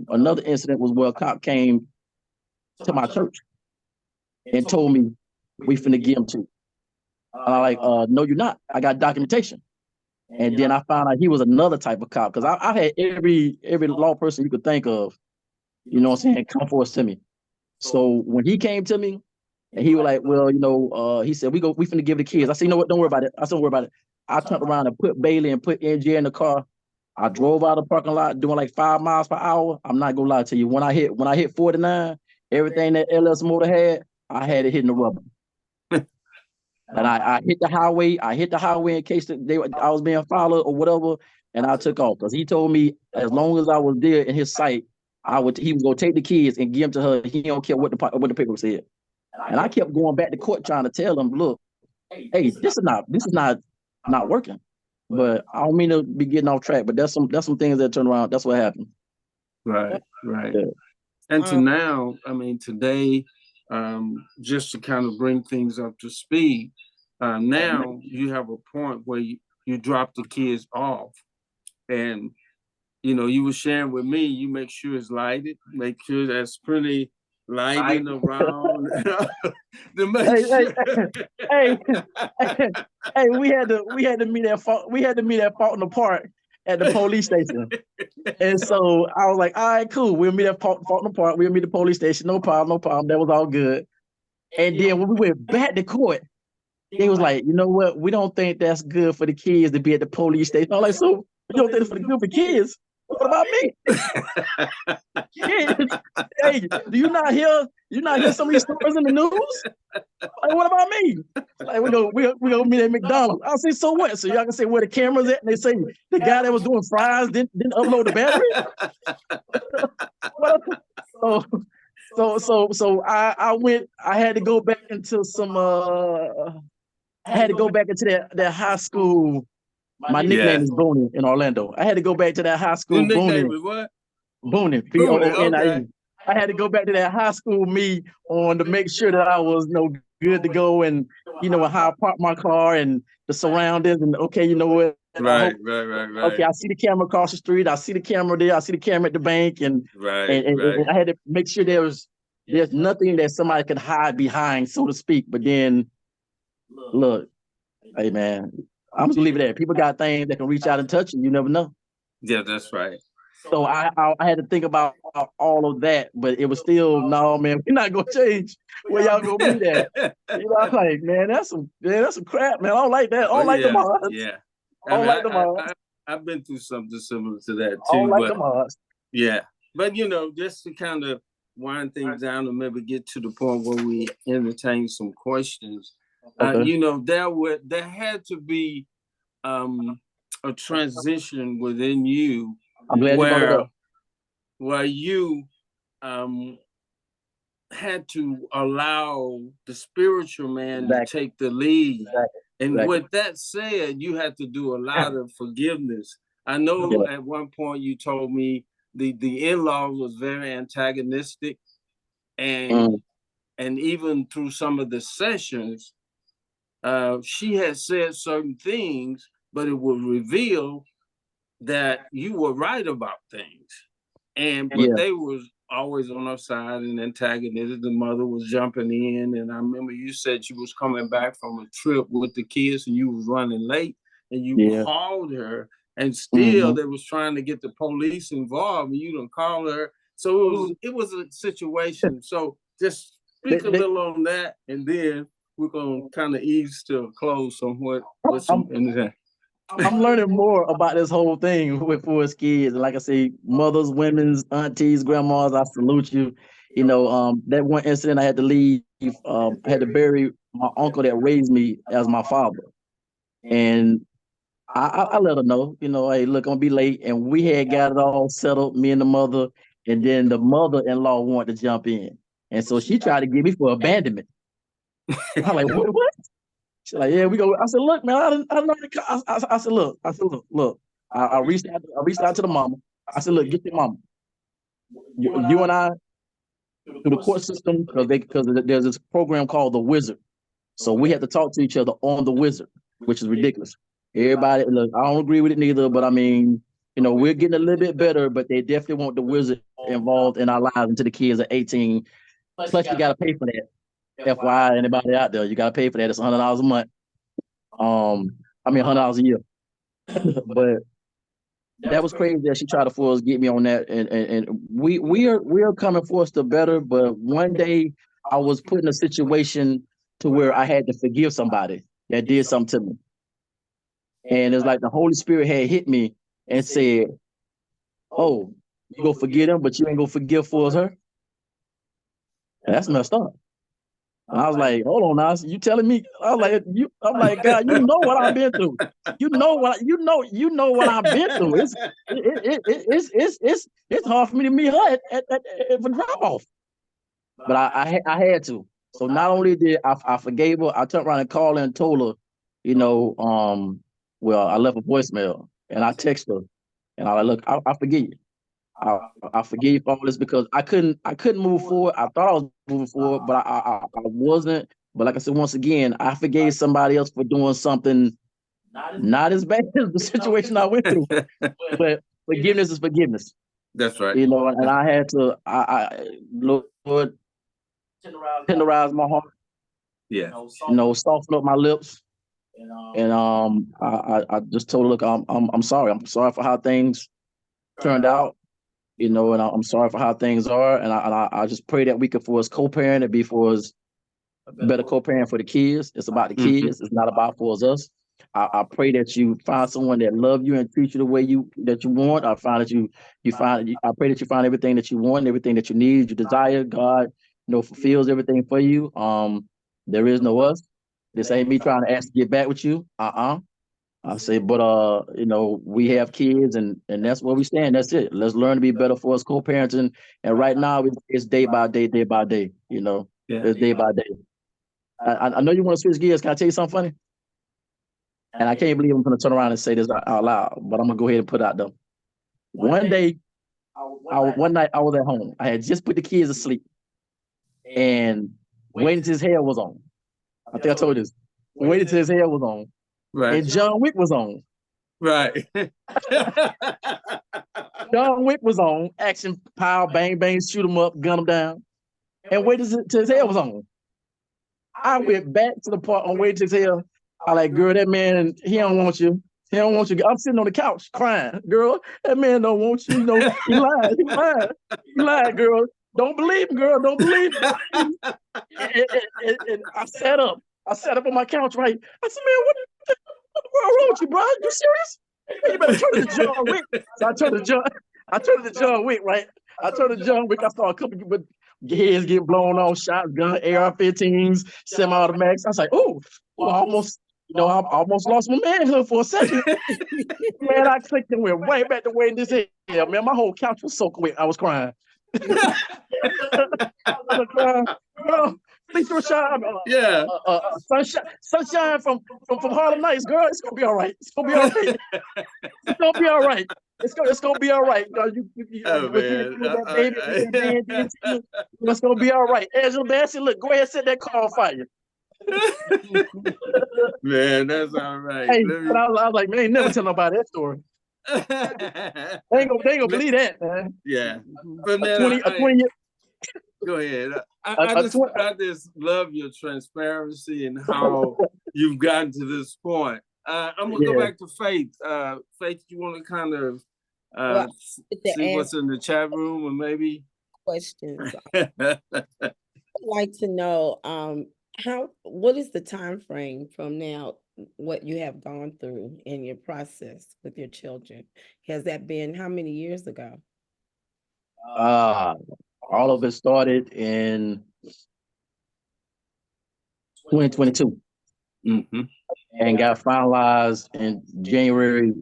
Speaker 2: Another incident was where a cop came to my church and told me, we finna get him too. And I'm like, no, you're not. I got documentation. And then I found out he was another type of cop, because I had every law person you could think of, you know what I'm saying, come forth to me. So when he came to me, and he was like, well, he said, we finna give the kids. I said, you know what, don't worry about it. I said, don't worry about it. I turned around and put Bailey and put NJ in the car. I drove out of the parking lot doing like 5 miles per hour. I'm not gonna lie to you. When I hit 49, everything that LS Motor had, I had it hitting the rubber. And I hit the highway. I hit the highway in case I was being followed or whatever, and I took off because he told me as long as I was there in his sight, he was gonna take the kids and give them to her. He don't care what the paper said. And I kept going back to court trying to tell him, look, hey, this is not working. But I don't mean to be getting off track, but that's some things that turn around. That's what happened.
Speaker 1: Right.
Speaker 2: Yeah.
Speaker 1: And to now, I mean, today, just to kind of bring things up to speed, now you have a point where you drop the kids off, and you were sharing with me, you make sure it's lighted, make sure there's plenty lighting around to make sure.
Speaker 2: Hey, we had to meet at Fulton Park at the police station. And so I was like, all right, cool. We'll meet at Fulton Park. We'll meet at the police station. No problem. That was all good. And then when we went back to court, they was like, you know what? We don't think that's good for the kids to be at the police station. I'm like, so you don't think it's good for kids? What about me? Kids, hey, do you not hear some of these stories in the news? Like, what about me? Like, we go meet at McDonald's. I say, so what? So y'all can say where the cameras at? And they say the guy that was doing fries didn't upload the battery. So I went. I had to go back into some. I had to go back into that high school. My nickname is Booney in Orlando. I had to go back to that high school.
Speaker 1: Your nickname was what?
Speaker 2: Booney, Booney. Okay. I had to go back to that high school me to make sure that I was good to go, and how I parked my car and the surroundings, and okay, you know what?
Speaker 1: Right.
Speaker 2: Okay, I see the camera across the street. I see the camera there. I see the camera at the bank, and I had to make sure there's nothing that somebody could hide behind, so to speak. But then, look, hey man, I'm just gonna leave it there. People got things that can reach out and touch you. You never know. Yeah,
Speaker 1: that's right.
Speaker 2: So I had to think about all of that, but it was still, no, man, we're not gonna change where y'all gonna be at. I'm like, man, that's some crap, man. I don't like that. I don't like the mods.
Speaker 1: Yeah.
Speaker 2: I don't like the mods.
Speaker 1: I've been through something similar to that too.
Speaker 2: I don't like the mods.
Speaker 1: Yeah. But just to kind of wind things down and maybe get to the point where we entertain some questions.
Speaker 2: Okay.
Speaker 1: There had to be a transition within you.
Speaker 2: I'm glad you brought it up.
Speaker 1: Where you had to allow the spiritual man to take the lead. And with that said, you had to do a lot of forgiveness. I know at one point you told me the in-laws was very antagonistic, and even through some of the sessions, she had said certain things, but it would reveal that you were right about things, but they was always on her side and antagonistic. The mother was jumping in, and I remember you said you was coming back from a trip with the kids and you was running late, and you called her, and still they was trying to get the police involved, and you didn't call her. So it was a situation. So just speak a little on that, and then we're gonna kind of ease to a close on what's in there.
Speaker 2: I'm learning more about this whole thing with Forest Kids. Like I say, mothers, women's, aunties, grandmas, I salute you. That one incident I had to leave, I had to bury my uncle that raised me as my father. And I let her know, hey, look, I'm gonna be late. And we had got it all settled, me and the mother, and then the mother-in-law wanted to jump in. And so she tried to get me for abandonment. I'm like, what? She's like, yeah, we go. I said, look, man, I said, look. I reached out to the mama. I said, look, get your mama. you and I through the court system because there's this program called the Wizard. So we have to talk to each other on the Wizard, which is ridiculous. Everybody, look, I don't agree with it neither, but I mean, we're getting a little bit better, but they definitely want the Wizard involved in our lives until the kids are 18. Plus, you got to pay for that. FYI, anybody out there, you got to pay for that. It's $100 a month. $100 a year. But that was crazy that she tried to force get me on that, and we are coming for us to better. But one day I was put in a situation to where I had to forgive somebody that did something to me, and it's like the Holy Spirit had hit me and said, "Oh, you gonna forgive them, but you ain't gonna forgive for her." And that's messed up. And I was like, hold on now, you telling me? I'm like, God, you know what I've been through. You know what I've been through. It's hard for me to meet her at for drop off. But I had to. So not only did I forgave her, I turned around and called her and told her, well, I left a voicemail and I texted her and I was like, look, I forgive you. I forgive you for all this because I couldn't move forward. I thought I was moving forward, but I wasn't. But like I said, once again, I forgave somebody else for doing something not as bad as the situation I went through. But forgiveness is forgiveness.
Speaker 1: That's right.
Speaker 2: And I had to, Lord, tenderize my heart.
Speaker 1: Yeah.
Speaker 2: Soften up my lips. And I just told her, look, I'm sorry. I'm sorry for how things turned out. And I'm sorry for how things are, and I just pray that we could, for us co-parent, it be for us a better co-parent for the kids. It's about the kids. It's not about for us. I pray that you find someone that love you and treat you the way that you want. I pray that you find everything that you want, everything that you need, you desire. God, fulfills everything for you. There is no us. This ain't me trying to ask to get back with you. I say, but we have kids, and that's where we stand. That's it. Let's learn to be better for us co-parenting. And right now, it's day by day. Yeah. It's day by day. I know you want to switch gears. Can I tell you something funny? And I can't believe I'm going to turn around and say this out loud, but I'm going to go ahead and put it out there. One night I was at home. I had just put the kids to sleep, and waiting till his hair was on. I think I told you this. Waiting till his hair was on. Right. And John Wick was on.
Speaker 1: Right.
Speaker 2: John Wick was on. Action, pow, bang, bang, shoot him up, gun him down. And waited till his hair was on. I went back to the part on waiting till his hair. I like, girl, that man, he don't want you. He don't want you. I'm sitting on the couch crying. Girl, that man don't want you. He lied. He lied, girl. Don't believe him, girl. Don't believe him. And I sat up on my couch, right? I said, man, what's wrong with you, bro? You serious? You better turn to John Wick. So I turned to John Wick, right? I turned to John Wick. I saw a couple of heads getting blown off, shotgun, AR-15s, semi-automatics. I was like, oh, well, I almost lost my manhood for a second. Man, I clicked and went right back to waiting this hair. Man, my whole couch was soaking wet. I was crying. I was crying. Girl, please shine. Sunshine from Harlem Nights, girl. It's gonna be all right. It's gonna be all right. It's gonna be all right. It's gonna be all right. It's gonna be all right. Angela Bassett, look, go ahead and set that car on fire.
Speaker 1: Man, that's all right.
Speaker 2: Hey, but I was like, man, ain't never tell nobody that story. They ain't gonna believe that, man.
Speaker 1: Yeah, but man,
Speaker 2: 20 years.
Speaker 1: Go ahead. I just love your transparency and how you've gotten to this point. I'm gonna go back to Faith. Faith, you want to kind of see what's in the chat room, or maybe
Speaker 3: questions? I'd like to know what is the time frame from now, what you have gone through in your process with your children? Has that been how many years ago?
Speaker 2: All of it started in 2022 and got finalized in January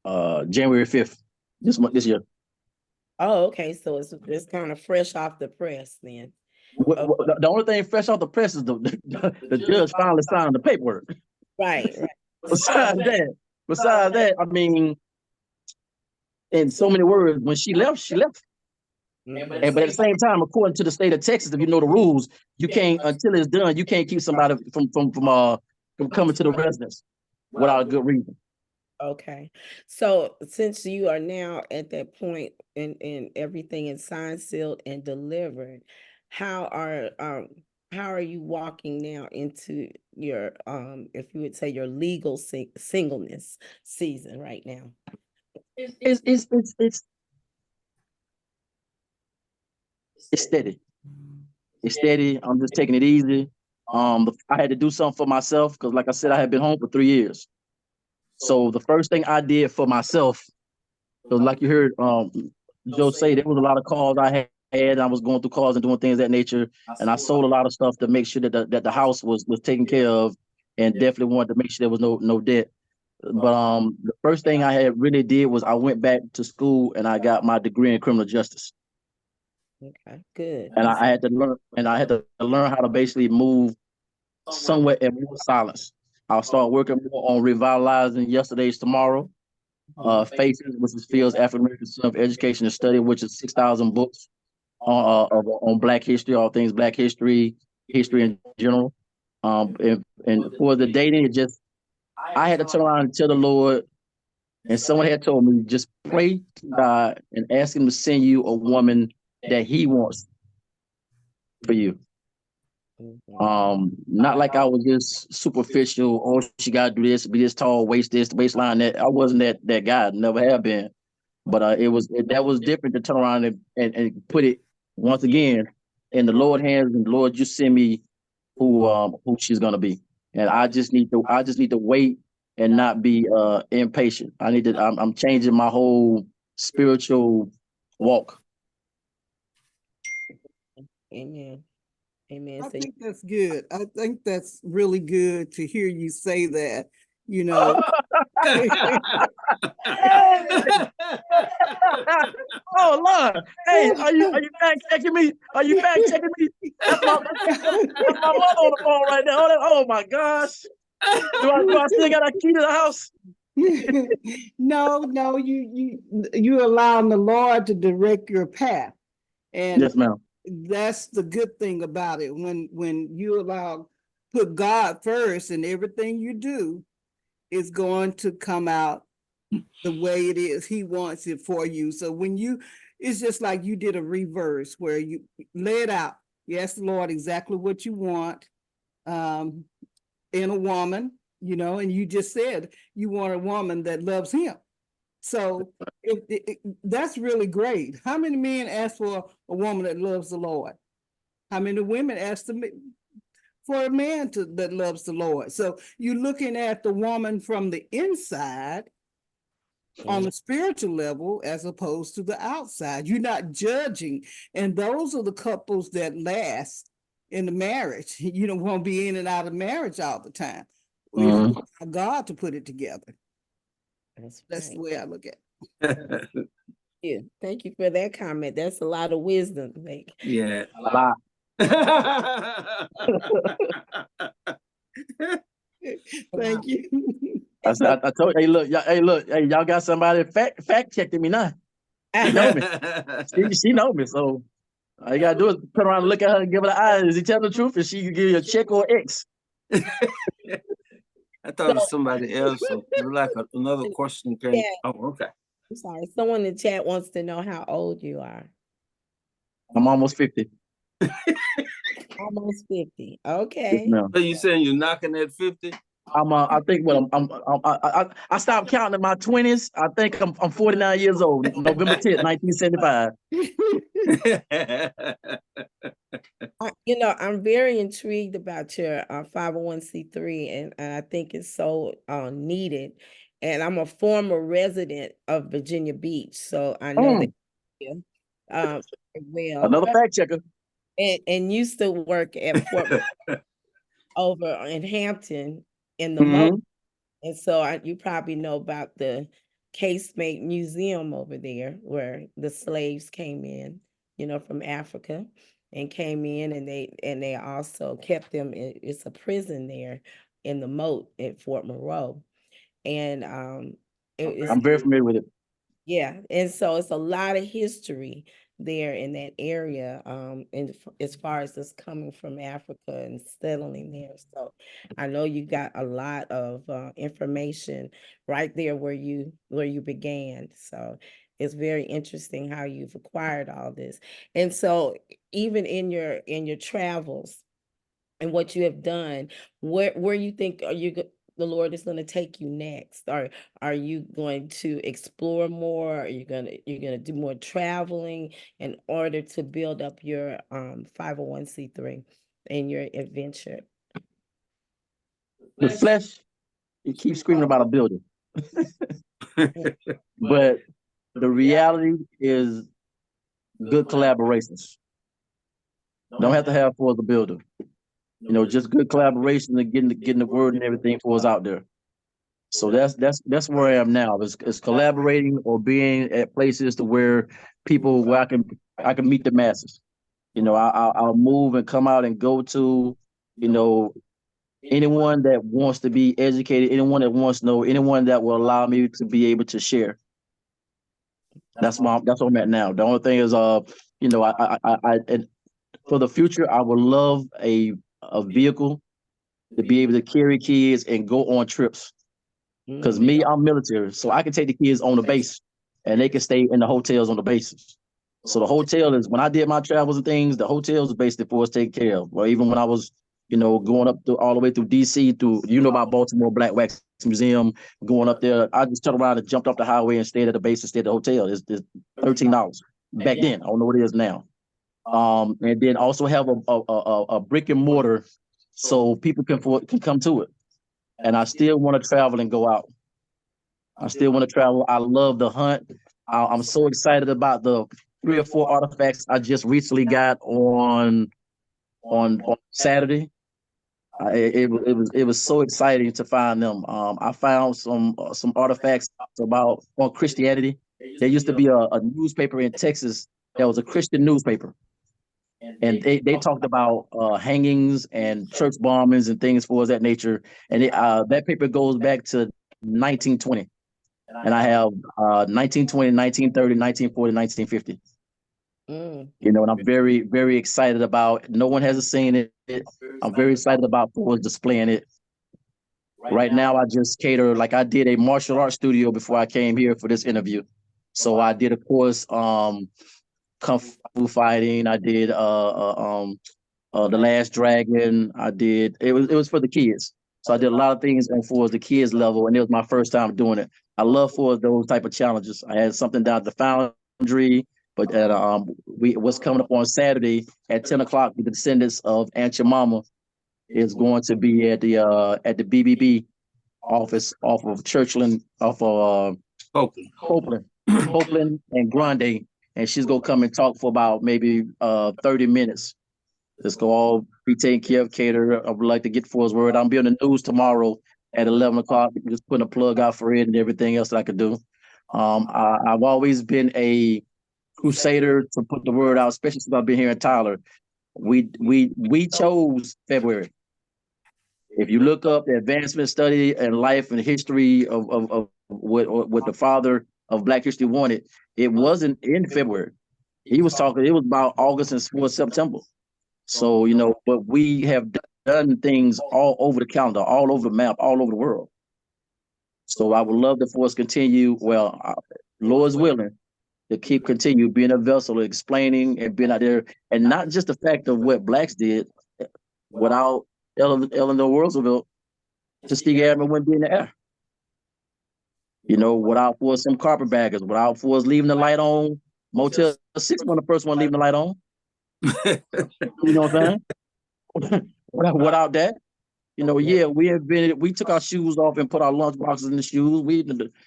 Speaker 2: 5th this year.
Speaker 3: Oh, okay. So it's kind of fresh off the press then.
Speaker 2: The only thing fresh off the press is the judge finally signed the paperwork.
Speaker 3: Right.
Speaker 2: Besides that, I mean, in so many words, when she left, she left. And but at the same time, according to the state of Texas, if you know the rules, you can't until it's done, you can't keep somebody from coming to the residence without a good reason.
Speaker 3: Okay, so since you are now at that point and everything is signed, sealed, and delivered, how are you walking now into your if you would say your legal singleness season right now?
Speaker 2: It's steady. It's steady. I'm just taking it easy. I had to do something for myself because, like I said, I had been home for 3 years. So the first thing I did for myself, because like you heard Joe say, there was a lot of calls I had. I was going through calls and doing things of that nature, and I sold a lot of stuff to make sure that the house was taken care of, and definitely wanted to make sure there was no debt. But the first thing I had really did was I went back to school and I got my degree in criminal justice.
Speaker 3: Okay, good.
Speaker 2: And I had to learn how to basically move somewhere in more silence. I'll start working more on revitalizing yesterday's tomorrow. Faces, which is Fields African American Center of Education and Study, which is 6,000 books on Black history, all things Black history in general. And for the dating, I had to turn around and tell the Lord, and someone had told me, just pray to God and ask Him to send you a woman that He wants for you. Not like I was just superficial. Oh, she got to do this, be this tall, waistline that. I wasn't that guy. Never have been. But that was different to turn around and put it once again in the Lord's hands. And Lord, you send me who she's gonna be. And I just need to wait and not be impatient. I'm changing my whole spiritual walk.
Speaker 3: Amen. Amen.
Speaker 4: I
Speaker 3: So
Speaker 4: think that's good. I think that's really good to hear you say that, you know.
Speaker 2: Oh Lord! Hey, are you fact checking me? Are you fact checking me? That's my mother on the phone right now. Oh my gosh! Do I still got a key to the house?
Speaker 4: No, you allowing the Lord to direct your path. And
Speaker 2: Yes, ma'am.
Speaker 4: that's the good thing about it. When you put God first in everything you do, it's going to come out the way it is. He wants it for you. So it's just like you did a reverse where you lay it out. You ask the Lord exactly what you want in a woman, and you just said you want a woman that loves Him. So that's really great. How many men ask for a woman that loves the Lord? How many women ask for a man that loves the Lord? So you're looking at the woman from the inside on the spiritual level as opposed to the outside. You're not judging. And those are the couples that last in the marriage. You don't want to be in and out of marriage all the time. It's God to put it together. That's the way I look at it.
Speaker 3: Yeah, thank you for that comment. That's a lot of wisdom.
Speaker 1: Yeah.
Speaker 2: A lot.
Speaker 4: Thank you.
Speaker 2: I told you, hey, look, y'all got somebody fact checking me now. She know me. She know me. So all you gotta do is turn around and look at her and give her the eyes. Is he telling the truth? And she can give you a check or X.
Speaker 1: I thought it was somebody else. So like another question came.
Speaker 3: Yeah.
Speaker 1: Oh, okay.
Speaker 3: I'm sorry. Someone in the chat wants to know how old you are.
Speaker 2: I'm almost 50.
Speaker 3: Almost 50. Okay.
Speaker 2: No.
Speaker 1: So you saying you're knocking at 50?
Speaker 2: I think I stopped counting in my 20s. I think I'm 49 years old. November 10th, 1975.
Speaker 3: I'm very intrigued about your 501c3, and I think it's so needed. And I'm a former resident of Virginia Beach, so I know that well.
Speaker 2: Another fact checker.
Speaker 3: And used to work at Fort over in Hampton in the moat. And so you probably know about the Casemate Museum over there where the slaves came in, from Africa and came in, and they also kept them it's a prison there in the moat at Fort Monroe. And
Speaker 2: I'm very familiar with it.
Speaker 3: yeah, and so it's a lot of history there in that area, as far as us coming from Africa and settling there. So I know you got a lot of information right there where you began. So it's very interesting how you've acquired all this. And so even in your travels and what you have done, where you think the Lord is going to take you next? Or are you going to explore more? Are you're gonna do more traveling in order to build up your 501c3 and your adventure?
Speaker 2: The flesh, it keeps screaming about a building, but the reality is good collaborations. Don't have to have for the builder. Just good collaboration and getting the word and everything for us out there. So that's where I am now. Is collaborating or being at places to where where I can meet the masses. I'll move and come out and go to, you know, anyone that wants to be educated, anyone that wants to know, anyone that will allow me to be able to share. That's where I'm at now. The only thing is, and for the future, I would love a vehicle to be able to carry kids and go on trips. Because I'm military, so I can take the kids on the base and they can stay in the hotels on the bases. So the hotel is, when I did my travels and things, the hotels are basically for us taken care of. Or even when I was, going up all the way through DC, about Baltimore Black Wax Museum, going up there, I just turned around and jumped off the highway and stayed at the base and stayed at the hotel. It's $13 back then. I don't know what it is now. And then also have a brick and mortar so people can come to it. And I still want to travel and go out. I still want to travel. I love the hunt. I'm so excited about the 3 or 4 artifacts I just recently got on Saturday. It was so exciting to find them. I found some artifacts on Christianity. There used to be a newspaper in Texas that was a Christian newspaper, and they talked about hangings and church bombings and things for that nature. And that paper goes back to 1920. And I have 1920, 1930, 1940, 1950. And I'm very, very excited about. No one has seen it. I'm very excited about for displaying it. Right now, I just cater, like I did a martial arts studio before I came here for this interview. So I did a course, kung fu fighting. I did The Last Dragon. I did. It was for the kids. So I did a lot of things for the kids level, and it was my first time doing it. I love for those type of challenges. I had something down at the Foundry, but what's coming up on Saturday at 10 o'clock, the descendants of Aunt Your Mama is going to be at the BBB office off of Churchland, off of Copeland and Grande, and she's gonna come and talk for about maybe 30 minutes. Let's go all be taken care of, cater. I would like to get for his word. I'll be on the news tomorrow at 11 o'clock. Just putting a plug out for it and everything else that I could do. I've always been a crusader to put the word out, especially since I've been here in Tyler. We chose February. If you look up the advancement study and life and history of what the father of Black History wanted, it wasn't in February. He was talking, it was about August and September. So, but we have done things all over the calendar, all over the map, all over the world. So I would love to for us continue, Lord's willing, to continue being a vessel, explaining and being out there, and not just the fact of what Blacks did. Without Eleanor Roosevelt, Tuskegee Airmen wouldn't be in the air. Without for some carpetbaggers, without for us leaving the light on, Motel 6 was the first one leaving the light on. You know what I'm saying? Without that, we took our shoes off and put our lunch boxes in the shoes.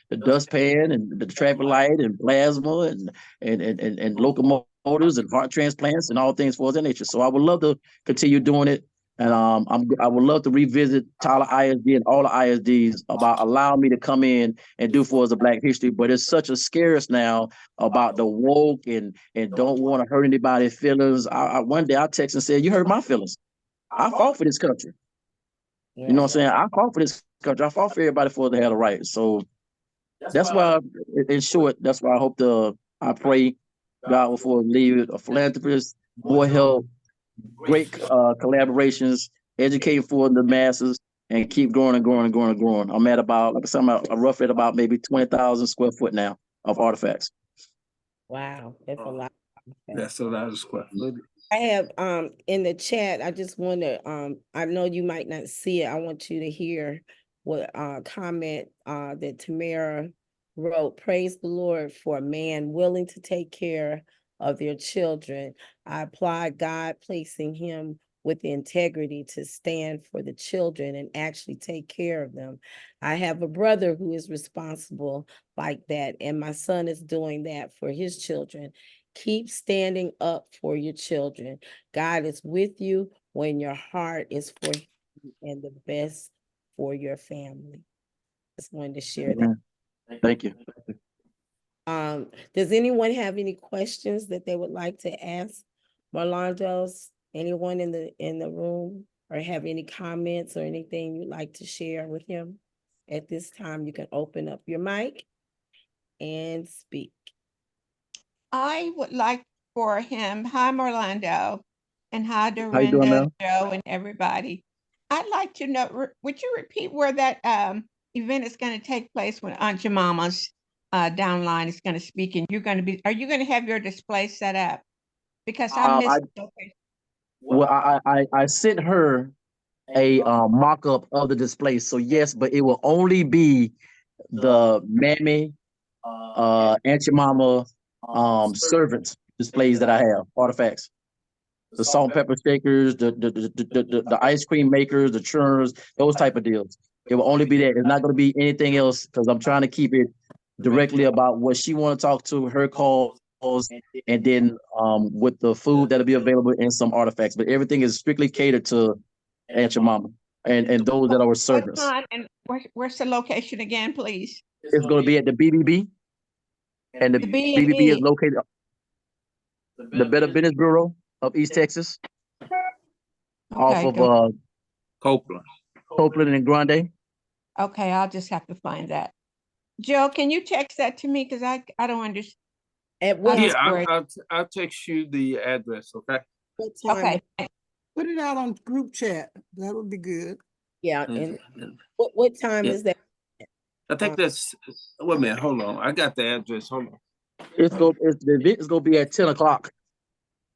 Speaker 2: The dustpan and the traffic light and plasma and locomotives and heart transplants and all things for that nature. So I would love to continue doing it. And I would love to revisit Tyler ISD and all the ISDs about allowing me to come in and do for us a Black History. But it's such a scarce now about the woke and don't want to hurt anybody's feelings. One day I texted and said, "You hurt my feelings. I fought for this country." You know what I'm saying? I fought for this country. I fought for everybody for the hell of right. So that's why, in short, that's why I pray God will for leave a philanthropist, more help, great collaborations, educating for the masses, and keep growing and growing and growing and growing. I'm at about, like I said, I'm roughly at about maybe 20,000 square foot now of artifacts.
Speaker 3: Wow, that's a lot.
Speaker 1: That's a lot of square footage.
Speaker 3: I have in the chat, I just want to I know you might not see it. I want you to hear what comment that Tamara wrote. Praise the Lord for a man willing to take care of their children. I applaud God placing him with the integrity to stand for the children and actually take care of them. I have a brother who is responsible like that, and my son is doing that for his children. Keep standing up for your children. God is with you when your heart is for him and the best for your family. Just wanted to share that.
Speaker 2: Thank you.
Speaker 3: Does anyone have any questions that they would like to ask Marlando's? Anyone in the room, or have any comments or anything you'd like to share with him? At this time, you can open up your mic and speak.
Speaker 5: I would like for him, hi Orlando, and hi
Speaker 2: How you doing,
Speaker 5: Dorinda,
Speaker 2: Mel?
Speaker 5: Joe, and everybody. I'd like to know, would you repeat where that event is going to take place when Aunt Jemima's downline is going to speak, and are you going to have your display set up? Because I missed. Okay.
Speaker 2: Well, I sent her a mock-up of the display. So yes, but it will only be the Mammy, Aunt Jemima, servants displays that I have, artifacts. The salt and pepper shakers, the ice cream makers, the churners, those type of deals. It will only be that. It's not going to be anything else because I'm trying to keep it directly about what she want to talk to, her calls, and then with the food that'll be available and some artifacts. But everything is strictly catered to Aunt Jemima and those that are
Speaker 5: What
Speaker 2: servants.
Speaker 5: time and where's the location again, please?
Speaker 2: It's going to be at the BBB, and the
Speaker 5: The
Speaker 2: BBB is
Speaker 5: B&B.
Speaker 2: located the Better Business Bureau of East Texas, off
Speaker 5: Okay,
Speaker 2: of
Speaker 1: Copeland.
Speaker 2: Copeland and Grande.
Speaker 5: okay, I'll just have to find that. Joe, can you text that to me? Because I don't understand.
Speaker 3: At what,
Speaker 1: Yeah,
Speaker 5: Great.
Speaker 1: I'll text you the address, okay?
Speaker 3: what time?
Speaker 5: Okay,
Speaker 4: Put it out on group chat. That would be good.
Speaker 3: Yeah, and
Speaker 1: And
Speaker 3: what time
Speaker 1: Yeah.
Speaker 3: is that?
Speaker 1: I think that's, wait a minute, hold on. I got the address, hold on.
Speaker 2: The event is gonna be at 10 o'clock.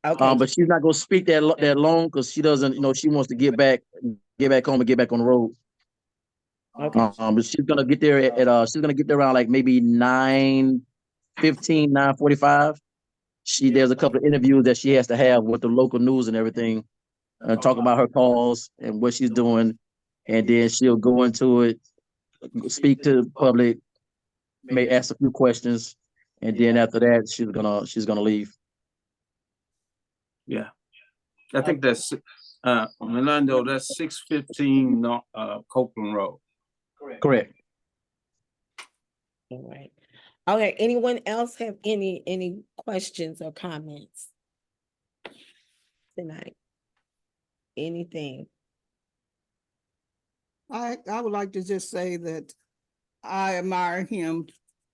Speaker 3: Okay,
Speaker 2: But she's not gonna speak that long because she doesn't, she wants to get back home and get back on the road.
Speaker 3: okay,
Speaker 2: But she's gonna get there she's gonna get there around like maybe 9:15, 9:45. There's a couple of interviews that she has to have with the local news and everything, talk about her calls and what she's doing, and then she'll go into it, speak to the public, may ask a few questions, and then after that she's gonna leave.
Speaker 1: Yeah. I think that's, Orlando, that's 615 Copeland Road.
Speaker 2: Correct.
Speaker 3: all right. Okay, anyone else have any questions or comments tonight? Anything?
Speaker 4: I would like to just say that I admire him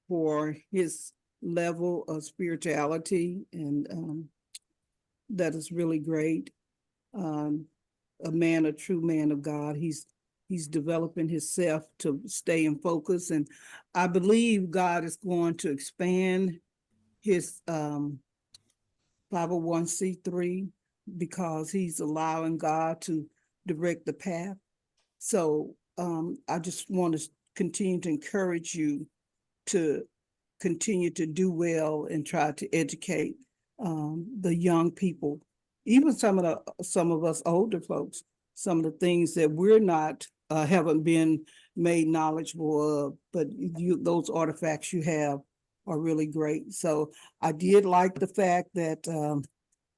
Speaker 4: for his level of spirituality, and that is really great. A true man of God. He's developing himself to stay in focus, and I believe God is going to expand his 501c3 because he's allowing God to direct the path. So I just want to continue to encourage you to continue to do well and try to educate the young people, even some of us older folks, some of the things that we're not haven't been made knowledgeable of, but those artifacts you have are really great. So I did like the fact that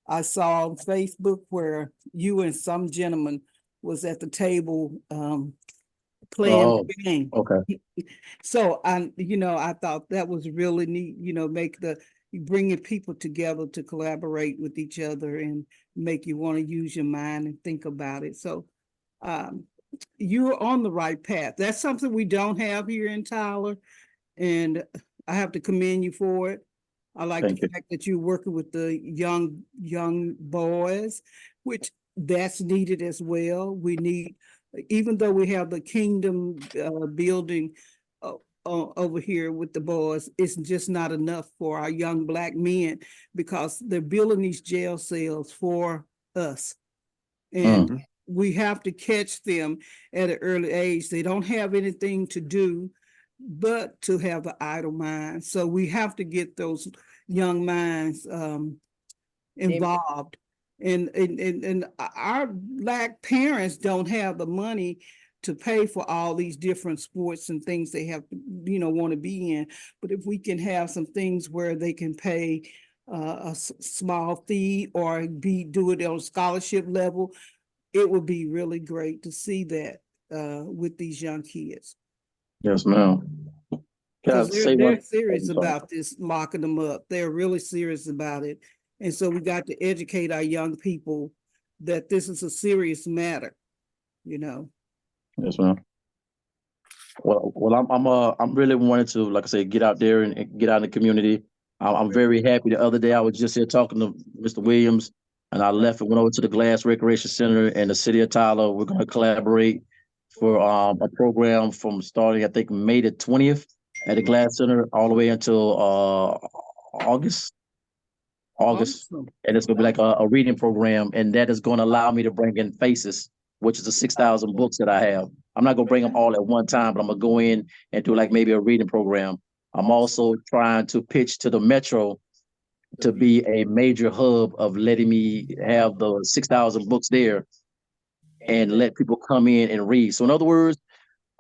Speaker 4: I saw on Facebook where you and some gentleman was at the table playing the game.
Speaker 2: Okay.
Speaker 4: So I thought that was really neat, bringing people together to collaborate with each other and make you want to use your mind and think about it. So you're on the right path. That's something we don't have here in Tyler, and I have to commend you for it. I like
Speaker 2: Thank
Speaker 4: the
Speaker 2: you.
Speaker 4: fact that you're working with the young boys, which that's needed as well. We need, even though we have the kingdom building over here with the boys, it's just not enough for our young Black men because they're building these jail cells for us. And we have to catch them at an early age. They don't have anything to do but to have an idle mind. So we have to get those young minds involved. And our Black parents don't have the money to pay for all these different sports and things they have, want to be in. But if we can have some things where they can pay a small fee or do it on a scholarship level, it would be really great to see that with these young kids.
Speaker 2: Yes, ma'am. Can I
Speaker 4: Because
Speaker 2: say
Speaker 4: they're
Speaker 2: one?
Speaker 4: serious
Speaker 2: I'm sorry.
Speaker 4: about this, locking them up. They're really serious about it. And so we got to educate our young people that this is a serious matter,
Speaker 2: Yes, ma'am. Well, I'm really wanting to, like I said, get out there and get out in the community. I'm very happy. The other day, I was just here talking to Mr. Williams, and I left and went over to the Glass Recreation Center in the city of Tyler. We're going to collaborate for a program from starting, I think, May the 20th at the Glass Center all the way until August.
Speaker 4: Awesome.
Speaker 2: And it's going to be like a reading program, and that is going to allow me to bring in Faces, which is the 6,000 books that I have. I'm not going to bring them all at one time, but I'm going to go in and do like maybe a reading program. I'm also trying to pitch to the Metro to be a major hub of letting me have the 6,000 books there and let people come in and read. So in other words,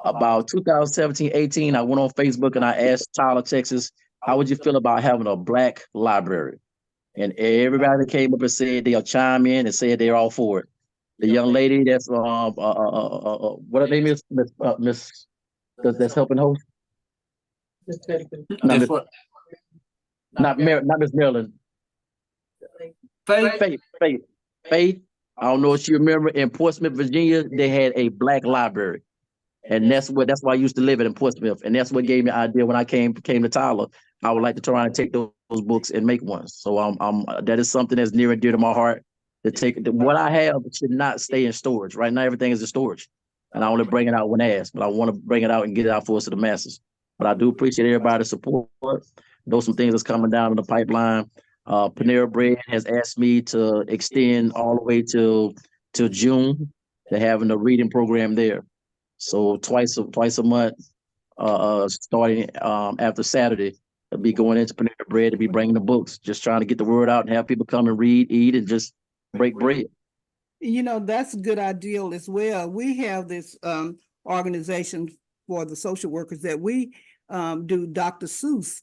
Speaker 2: about 2017, 18, I went on Facebook and I asked Tyler, Texas, how would you feel about having a Black library? And everybody came up and said they'll chime in and said they're all for it. The young lady that's what her name is, Miss that's helping host. Not Miss, not Miss Maryland.
Speaker 1: Faith.
Speaker 2: Faith. I don't know if you remember in Portsmouth, Virginia, they had a Black library. And that's why I used to live in Portsmouth. And that's what gave me an idea when I came to Tyler. I would like to try and take those books and make one. So that is something that's near and dear to my heart. To take what I have should not stay in storage. Right now, everything is in storage. And I only bring it out when asked, but I want to bring it out and get it out for us to the masses. But I do appreciate everybody's support. Those some things that's coming down in the pipeline. Panera Bread has asked me to extend all the way till June. They're having a reading program there. So twice a month, starting after Saturday, I'll be going into Panera Bread to be bringing the books, just trying to get the word out and have people come and read, eat, and just break bread.
Speaker 4: That's a good ideal as well. We have this organization for the social workers that we do Dr. Seuss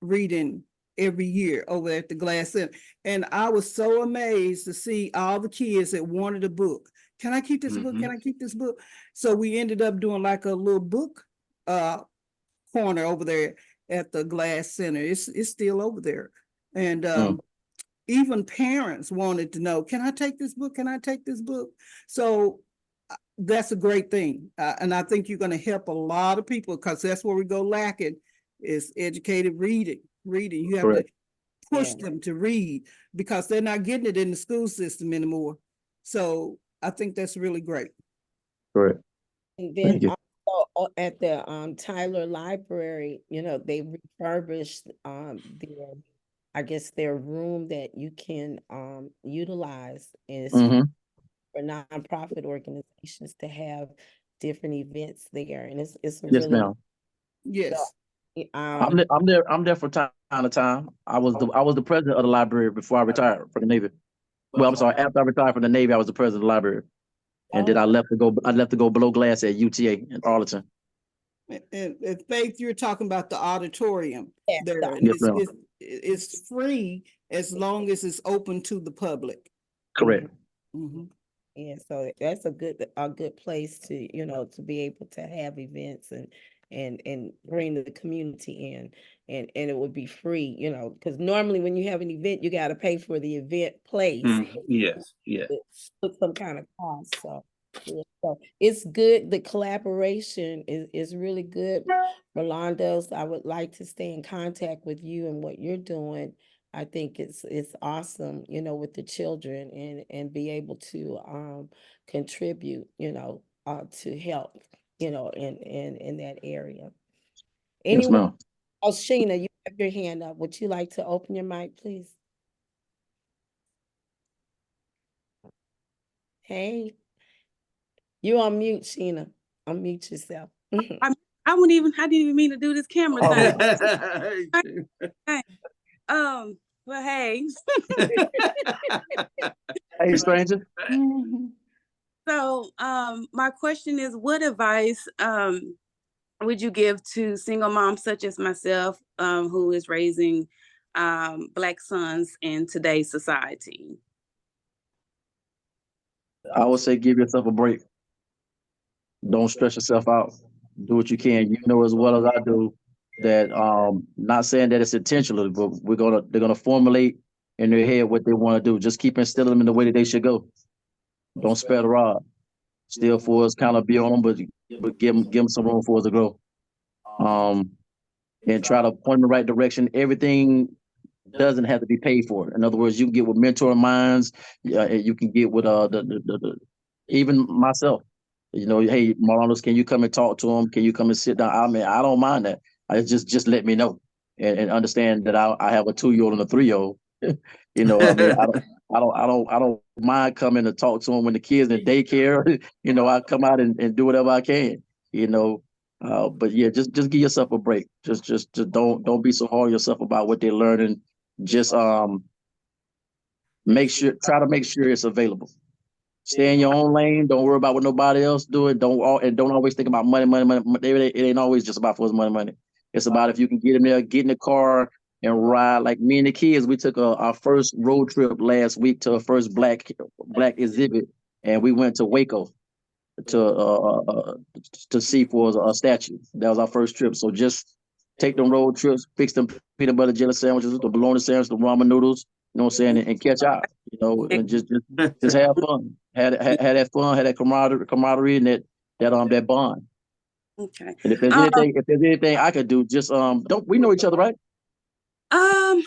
Speaker 4: reading every year over at the Glass Center. And I was so amazed to see all the kids that wanted a book. Can I keep this book? Can I keep this book? So we ended up doing like a little book corner over there at the Glass Center. It's still over there. And even parents wanted to know, can I take this book? Can I take this book? So that's a great thing. And I think you're going to help a lot of people because that's where we go lacking is educated reading. You have
Speaker 2: Correct.
Speaker 4: to push them to read because they're not getting it in the school system anymore. So I think that's really great.
Speaker 2: Correct.
Speaker 3: And then also at the Tyler Library, they refurbished their room that you can utilize is for nonprofit organizations to have different events there, and it's
Speaker 2: Yes,
Speaker 3: really
Speaker 2: ma'am.
Speaker 4: Yes.
Speaker 2: I'm there from time to time. I was the president of the library before I retired from the Navy. Well, I'm sorry, after I retired from the Navy, I was the president of the library. And then I left to go below glass at UTA in Arlington.
Speaker 4: And Faith, you're talking about the auditorium.
Speaker 3: Yes,
Speaker 4: there.
Speaker 2: Yes, ma'am.
Speaker 4: It's free as long as it's open to the public.
Speaker 2: Correct.
Speaker 3: Yeah, so that's a good place to to be able to have events and bring the community in, and it would be free, because normally when you have an event, you got to pay for the event place.
Speaker 1: Yes.
Speaker 3: With some kind of cost. So Yeah, so it's good. The collaboration is really good. Rolando's, I would like to stay in contact with you and what you're doing. I think it's awesome, you know, with the children and be able to contribute, you know, to help, you know, in that area.
Speaker 2: Yes,
Speaker 3: Anyone
Speaker 2: ma'am.
Speaker 3: else? Sheena, you have your hand up. Would you like to open your mic, please? Hey, you on mute, Sheena. Unmute yourself.
Speaker 6: I didn't even mean to do this camera thing.
Speaker 2: Oh,
Speaker 6: But hey,
Speaker 2: hey, stranger.
Speaker 6: so my question is, what advice would you give to single moms such as myself, who is raising Black sons in today's society?
Speaker 2: I would say give yourself a break. Don't stress yourself out. Do what you can. You know as well as I do that not saying that it's intentional, but they're gonna formulate in their head what they want to do. Just keep instilling them in the way that they should go. Don't spare the rod. Still for us, kind of be on them, but give them some room for us to grow. And try to point in the right direction. Everything doesn't have to be paid for. In other words, you can get with mentor minds. Yeah, you can get with the even myself. You know, hey, Marlon, can you come and talk to him? Can you come and sit down? I mean, I don't mind that. I just let me know and understand that I have a 2-year-old and a 3-year-old. You know, I mean, I don't mind coming to talk to them when the kids in daycare. You know, I come out and do whatever I can. You know, but yeah, just give yourself a break. Just don't be so hard on yourself about what they're learning. Just try to make sure it's available. Stay in your own lane. Don't worry about what nobody else doing. Don't always think about money. It ain't always just about for money. It's about if you can get in there, get in the car and ride. Like me and the kids, we took our first road trip last week to a first black exhibit, and we went to Waco to see for a statue. That was our first trip. So just take them road trips, fix them peanut butter jelly sandwiches, the bologna sandwich, the ramen noodles. You know what I'm saying, and catch out. You know, and just have fun. Had that fun, had that camaraderie, and that bond.
Speaker 6: Okay.
Speaker 2: And if there's anything I could do, just don't. We know each other, right?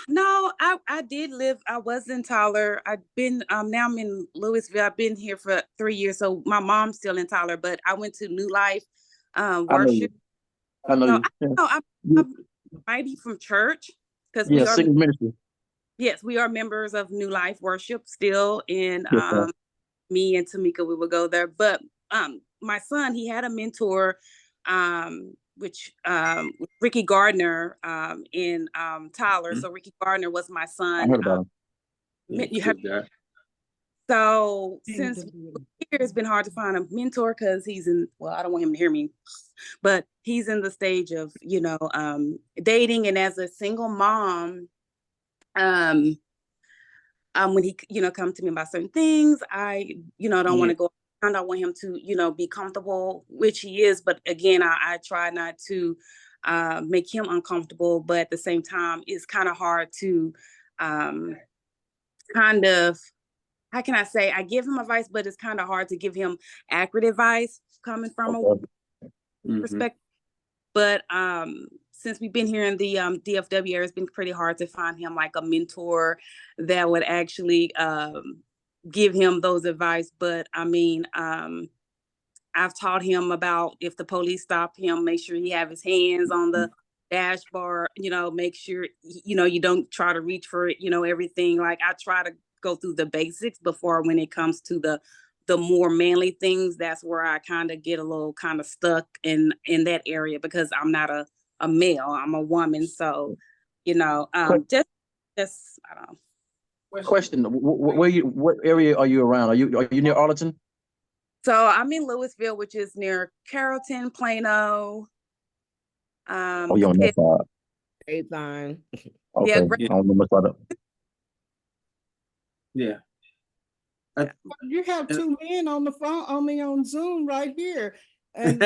Speaker 6: No, I did live. I was in Tyler. I've been now I'm in Louisville. I've been here for 3 years. So my mom's still in Tyler, but I went to New Life worship.
Speaker 2: I know
Speaker 6: So
Speaker 2: you.
Speaker 6: I'm maybe from church because
Speaker 2: Yeah, singing ministry.
Speaker 6: yes, we are members of New Life Worship still, and
Speaker 2: Yes,
Speaker 6: me and Tamika, we would go there. But my son, he had a mentor, which Ricky Gardner in Tyler. So Ricky Gardner was my
Speaker 2: I
Speaker 6: son.
Speaker 2: heard about him.
Speaker 6: You heard, so since here, it's been hard to find a mentor because he's in. Well, I don't want him to hear me, but he's in the stage of dating, and as a single mom, when he come to me about certain things, I don't want to go around. I want him to be comfortable, which he is, but again, I try not to make him uncomfortable, but at the same time it's kind of hard to kind of, how can I say, I give him advice, but it's kind of hard to give him accurate advice coming from a perspective. But since we've been here in the DFW area, it's been pretty hard to find him like a mentor that would actually give him those advice. But I mean, I've taught him about if the police stop him, make sure he have his hands on the dashboard, make sure, you don't try to reach for it, everything. Like I try to go through the basics before when it comes to the more manly things. That's where I kind of get a little kind of stuck in that area because I'm not a male, I'm a woman. So, just I don't know.
Speaker 2: Question: what area are you around? Are you near Arlington?
Speaker 6: So I'm in Louisville, which is near Carrollton, Plano.
Speaker 2: Oh, you're on that side.
Speaker 3: Grapevine.
Speaker 2: Okay,
Speaker 6: Yeah,
Speaker 2: I don't know much about it.
Speaker 1: Yeah.
Speaker 4: You have 2 men on the phone, on Zoom right here. And
Speaker 2: You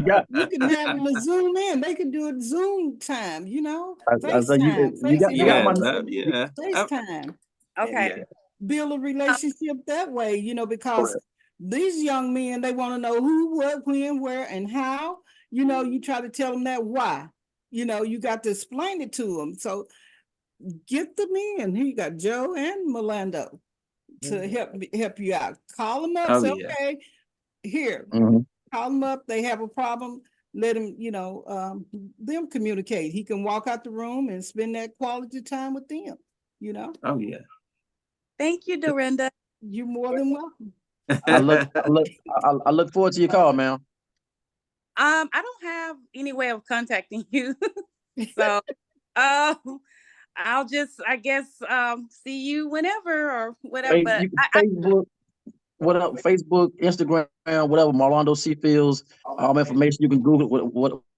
Speaker 2: got-
Speaker 4: you can have them to Zoom in. They can do it Zoom time,
Speaker 2: I said you got my
Speaker 4: FaceTime.
Speaker 6: Okay.
Speaker 1: Yeah.
Speaker 4: Build a relationship that way, because These young men, they want to know who, what, when, where, and how. You know, you try to tell them that why. You know, you got to explain it to them. So get them in. Here you got Joe and Melando to help you out. Call them up.
Speaker 1: Oh,
Speaker 4: Say,
Speaker 1: yeah.
Speaker 4: okay, here.
Speaker 2: Mhm.
Speaker 4: Call them up. They have a problem. Let them, you know, them communicate. He can walk out the room and spend that quality time with them. You know,
Speaker 1: Oh, yeah.
Speaker 6: Thank you, Dorinda.
Speaker 4: you're more than welcome.
Speaker 2: I look forward to your call, man.
Speaker 6: I don't have any way of contacting you. So I'll just, I guess, see you whenever or whatever.
Speaker 2: Hey,
Speaker 6: But
Speaker 2: you Facebook, Facebook, Instagram, whatever. Marlando C. Fields, all information you can Google,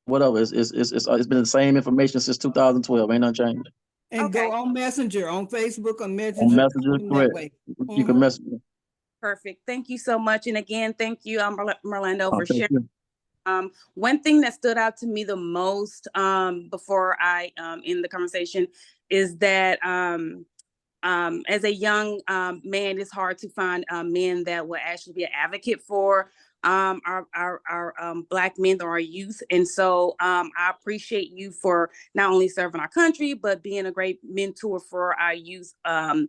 Speaker 2: whatever. It's been the same information since 2012. Ain't nothing changed.
Speaker 4: And
Speaker 6: Okay.
Speaker 4: go on Messenger, on Facebook, on Messenger.
Speaker 2: On Messenger,
Speaker 4: that
Speaker 2: correct.
Speaker 4: way.
Speaker 2: You can message me.
Speaker 6: Perfect. Thank you so much. And again, thank you, Merlando, for
Speaker 2: Thank
Speaker 6: sharing.
Speaker 2: you.
Speaker 6: One thing that stood out to me the most before I end the conversation is that as a young man, it's hard to find men that will actually be an advocate for our Black men or our youth. And so I appreciate you for not only serving our country, but being a great mentor for our youth or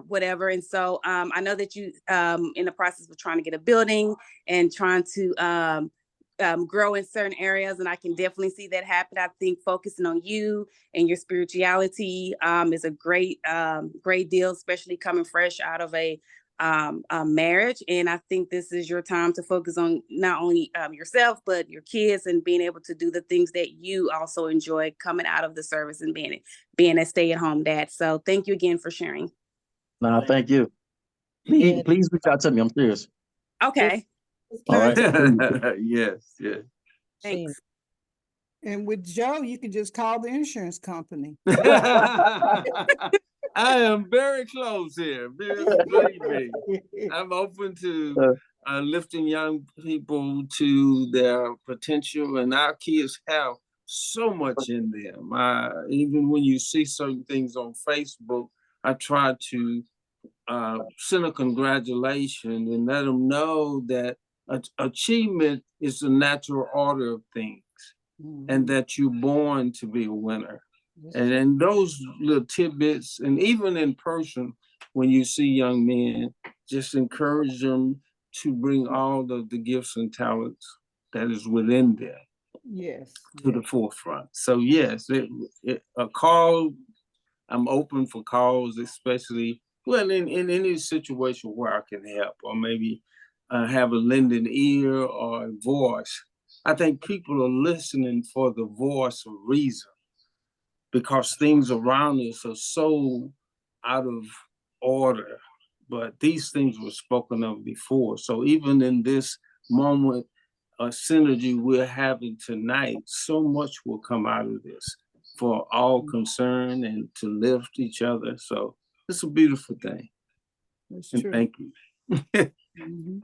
Speaker 6: whatever. And so I know that you in the process of trying to get a building and trying to grow in certain areas, and I can definitely see that happen. I think focusing on you and your spirituality is a great deal, especially coming fresh out of a marriage. And I think this is your time to focus on not only yourself, but your kids, and being able to do the things that you also enjoy coming out of the service and being a stay-at-home dad. So thank you again for sharing.
Speaker 2: Nah, thank you. Please reach out to me. I'm serious.
Speaker 6: Okay.
Speaker 2: All right.
Speaker 1: Yes, yes.
Speaker 6: Thanks.
Speaker 4: And with Joe, you can just call the insurance company.
Speaker 1: I am very close here. Believe me. I'm open to lifting young people to their potential, and our kids have so much in them. Even when you see certain things on Facebook, I try to send a congratulation and let them know that achievement is the natural order of things, and that you're born to be a winner. And then those little tidbits, and even in person, when you see young men, just encourage them to bring all of the gifts and talents that is within them
Speaker 4: Yes.
Speaker 1: to the forefront. So yes, a call, I'm open for calls, especially, well, in any situation where I can help, or maybe have a lending ear or a voice. I think people are listening for the voice of reason, because things around us are so out of order. But these things were spoken of before. So even in this moment of synergy we're having tonight, so much will come out of this for all concerned and to lift each other. So it's a beautiful thing.
Speaker 4: That's
Speaker 1: And
Speaker 4: true.
Speaker 1: thank you.
Speaker 4: Mhm.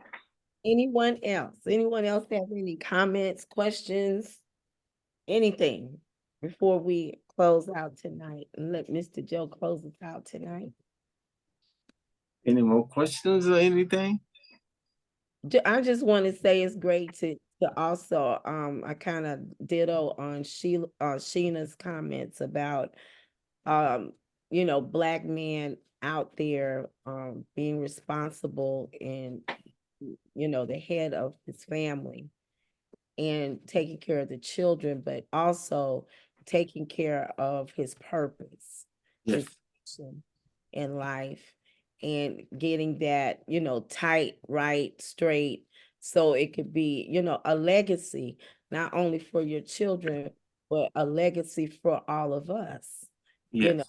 Speaker 3: Anyone else? Anyone else have any comments, questions, anything before we close out tonight and let Mr. Joe close us out tonight?
Speaker 1: Any more questions or anything?
Speaker 3: I just want to say it's great to also I kind of ditto on Sheena's comments about Black men out there being responsible and the head of his family and taking care of the children, but also taking care of his purpose,
Speaker 1: Yes.
Speaker 3: his mission in life, and getting that, tight, right, straight, so it could be, a legacy, not only for your children, but a legacy for all of us,
Speaker 1: Yes.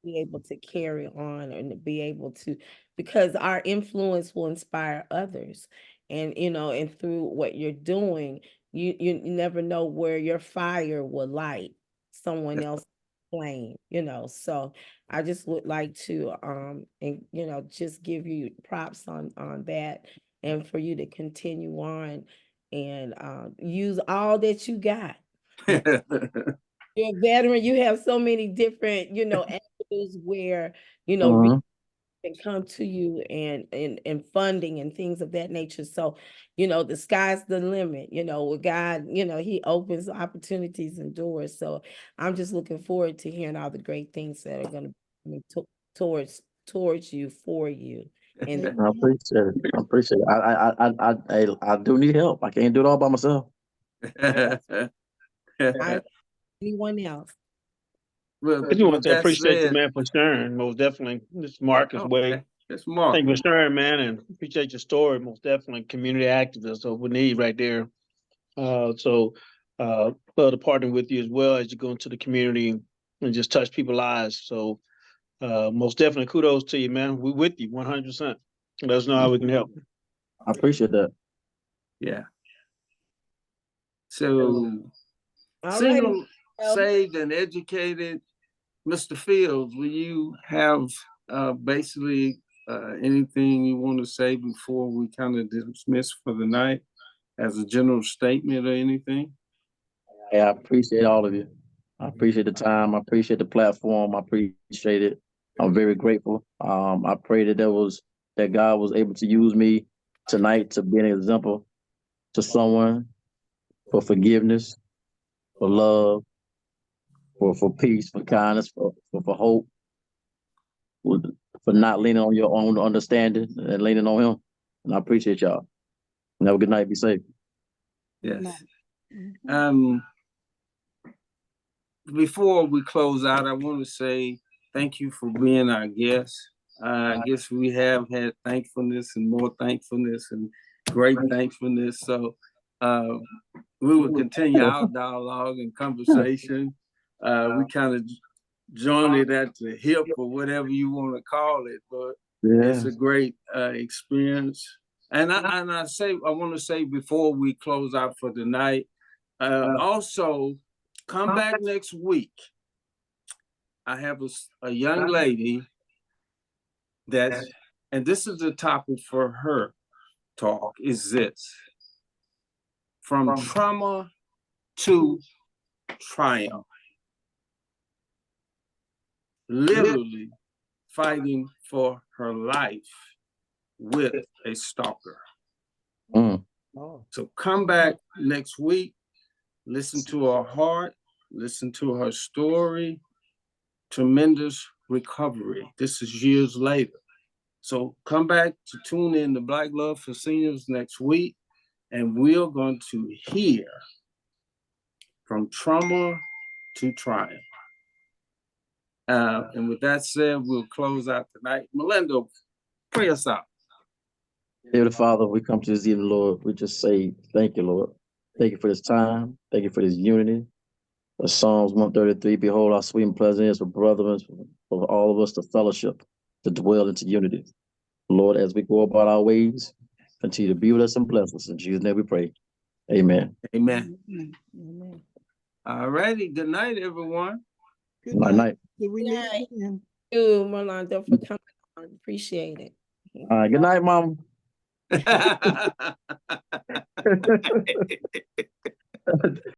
Speaker 3: be able to carry on and be able to, because our influence will inspire others. And, and through what you're doing, you never know where your fire will light someone else's flame, so I just would like to and just give you props on that, and for you to continue on and use all that you got. You're a veteran, you have so many different, avenues where,
Speaker 2: Mhm.
Speaker 3: can come to you and funding and things of that nature. So, you know, the sky's the limit, you know, with God, you know, he opens opportunities and doors. So I'm just looking forward to hearing all the great things that are going to be towards you, for you. And
Speaker 2: I appreciate it. I appreciate it. I do need help. I can't do it all by myself.
Speaker 3: anyone else?
Speaker 1: Well,
Speaker 7: I just want
Speaker 1: with
Speaker 7: to
Speaker 1: that
Speaker 7: appreciate you,
Speaker 1: said,
Speaker 7: man, for sharing. Most definitely. This is Marcus Way.
Speaker 1: okay, it's Mark.
Speaker 7: Thank you for sharing, man, and appreciate your story. Most definitely community activist. So we need right there. Love to partner with you as well as you go into the community and just touch people's lives. So most definitely kudos to you, man. We with you 100%. Let us know how we can help.
Speaker 2: I appreciate that.
Speaker 1: Yeah. So,
Speaker 3: All right.
Speaker 1: single, saved, and educated, Mr. Fields, will you have basically anything you want to say before we kind of dismiss for the night as a general statement or anything?
Speaker 2: Yeah, I appreciate all of you. I appreciate the time. I appreciate the platform. I appreciate it. I'm very grateful. I pray that God was able to use me tonight to be an example to someone for forgiveness, for love, for peace, for kindness, for hope, for not leaning on your own understanding and leaning on Him. And I appreciate y'all. And have a good night. Be safe.
Speaker 1: Yes. Before we close out, I want to say thank you for being our guest. I guess we have had thankfulness and more thankfulness and great thankfulness. So we will continue our dialogue and conversation. We kind of joined it at the hip or whatever you want to call it, but it's a great experience. And I want to say before we close out for the night, also come back next week. I have a young lady and this is the topic for her talk, is this: from trauma to triumph. Literally fighting for her life with a stalker. So come back next week, listen to her heart, listen to her story. Tremendous recovery. This is years later. So come back to tune in to Black Love for Seniors next week, and we're going to hear from trauma to triumph. And with that said, we'll close out tonight. Melinda, pray us out.
Speaker 2: Dear Father, we come to this evening, Lord. We just say thank you, Lord. Thank you for this time. Thank you for this unity. Psalms 133, behold, how sweet and pleasant is for brethren, for all of us to fellowship, to dwell into unity. Lord, as we go about our ways, continue to be with us and bless us. In Jesus' name we pray. Amen.
Speaker 1: Amen.
Speaker 3: Amen.
Speaker 1: All righty. Good night, everyone.
Speaker 4: Good
Speaker 2: Night, night.
Speaker 4: Till we meet
Speaker 3: Night.
Speaker 4: again.
Speaker 3: Thank you, Merlando, for coming on. Appreciate it.
Speaker 2: All right. Good night, Mom.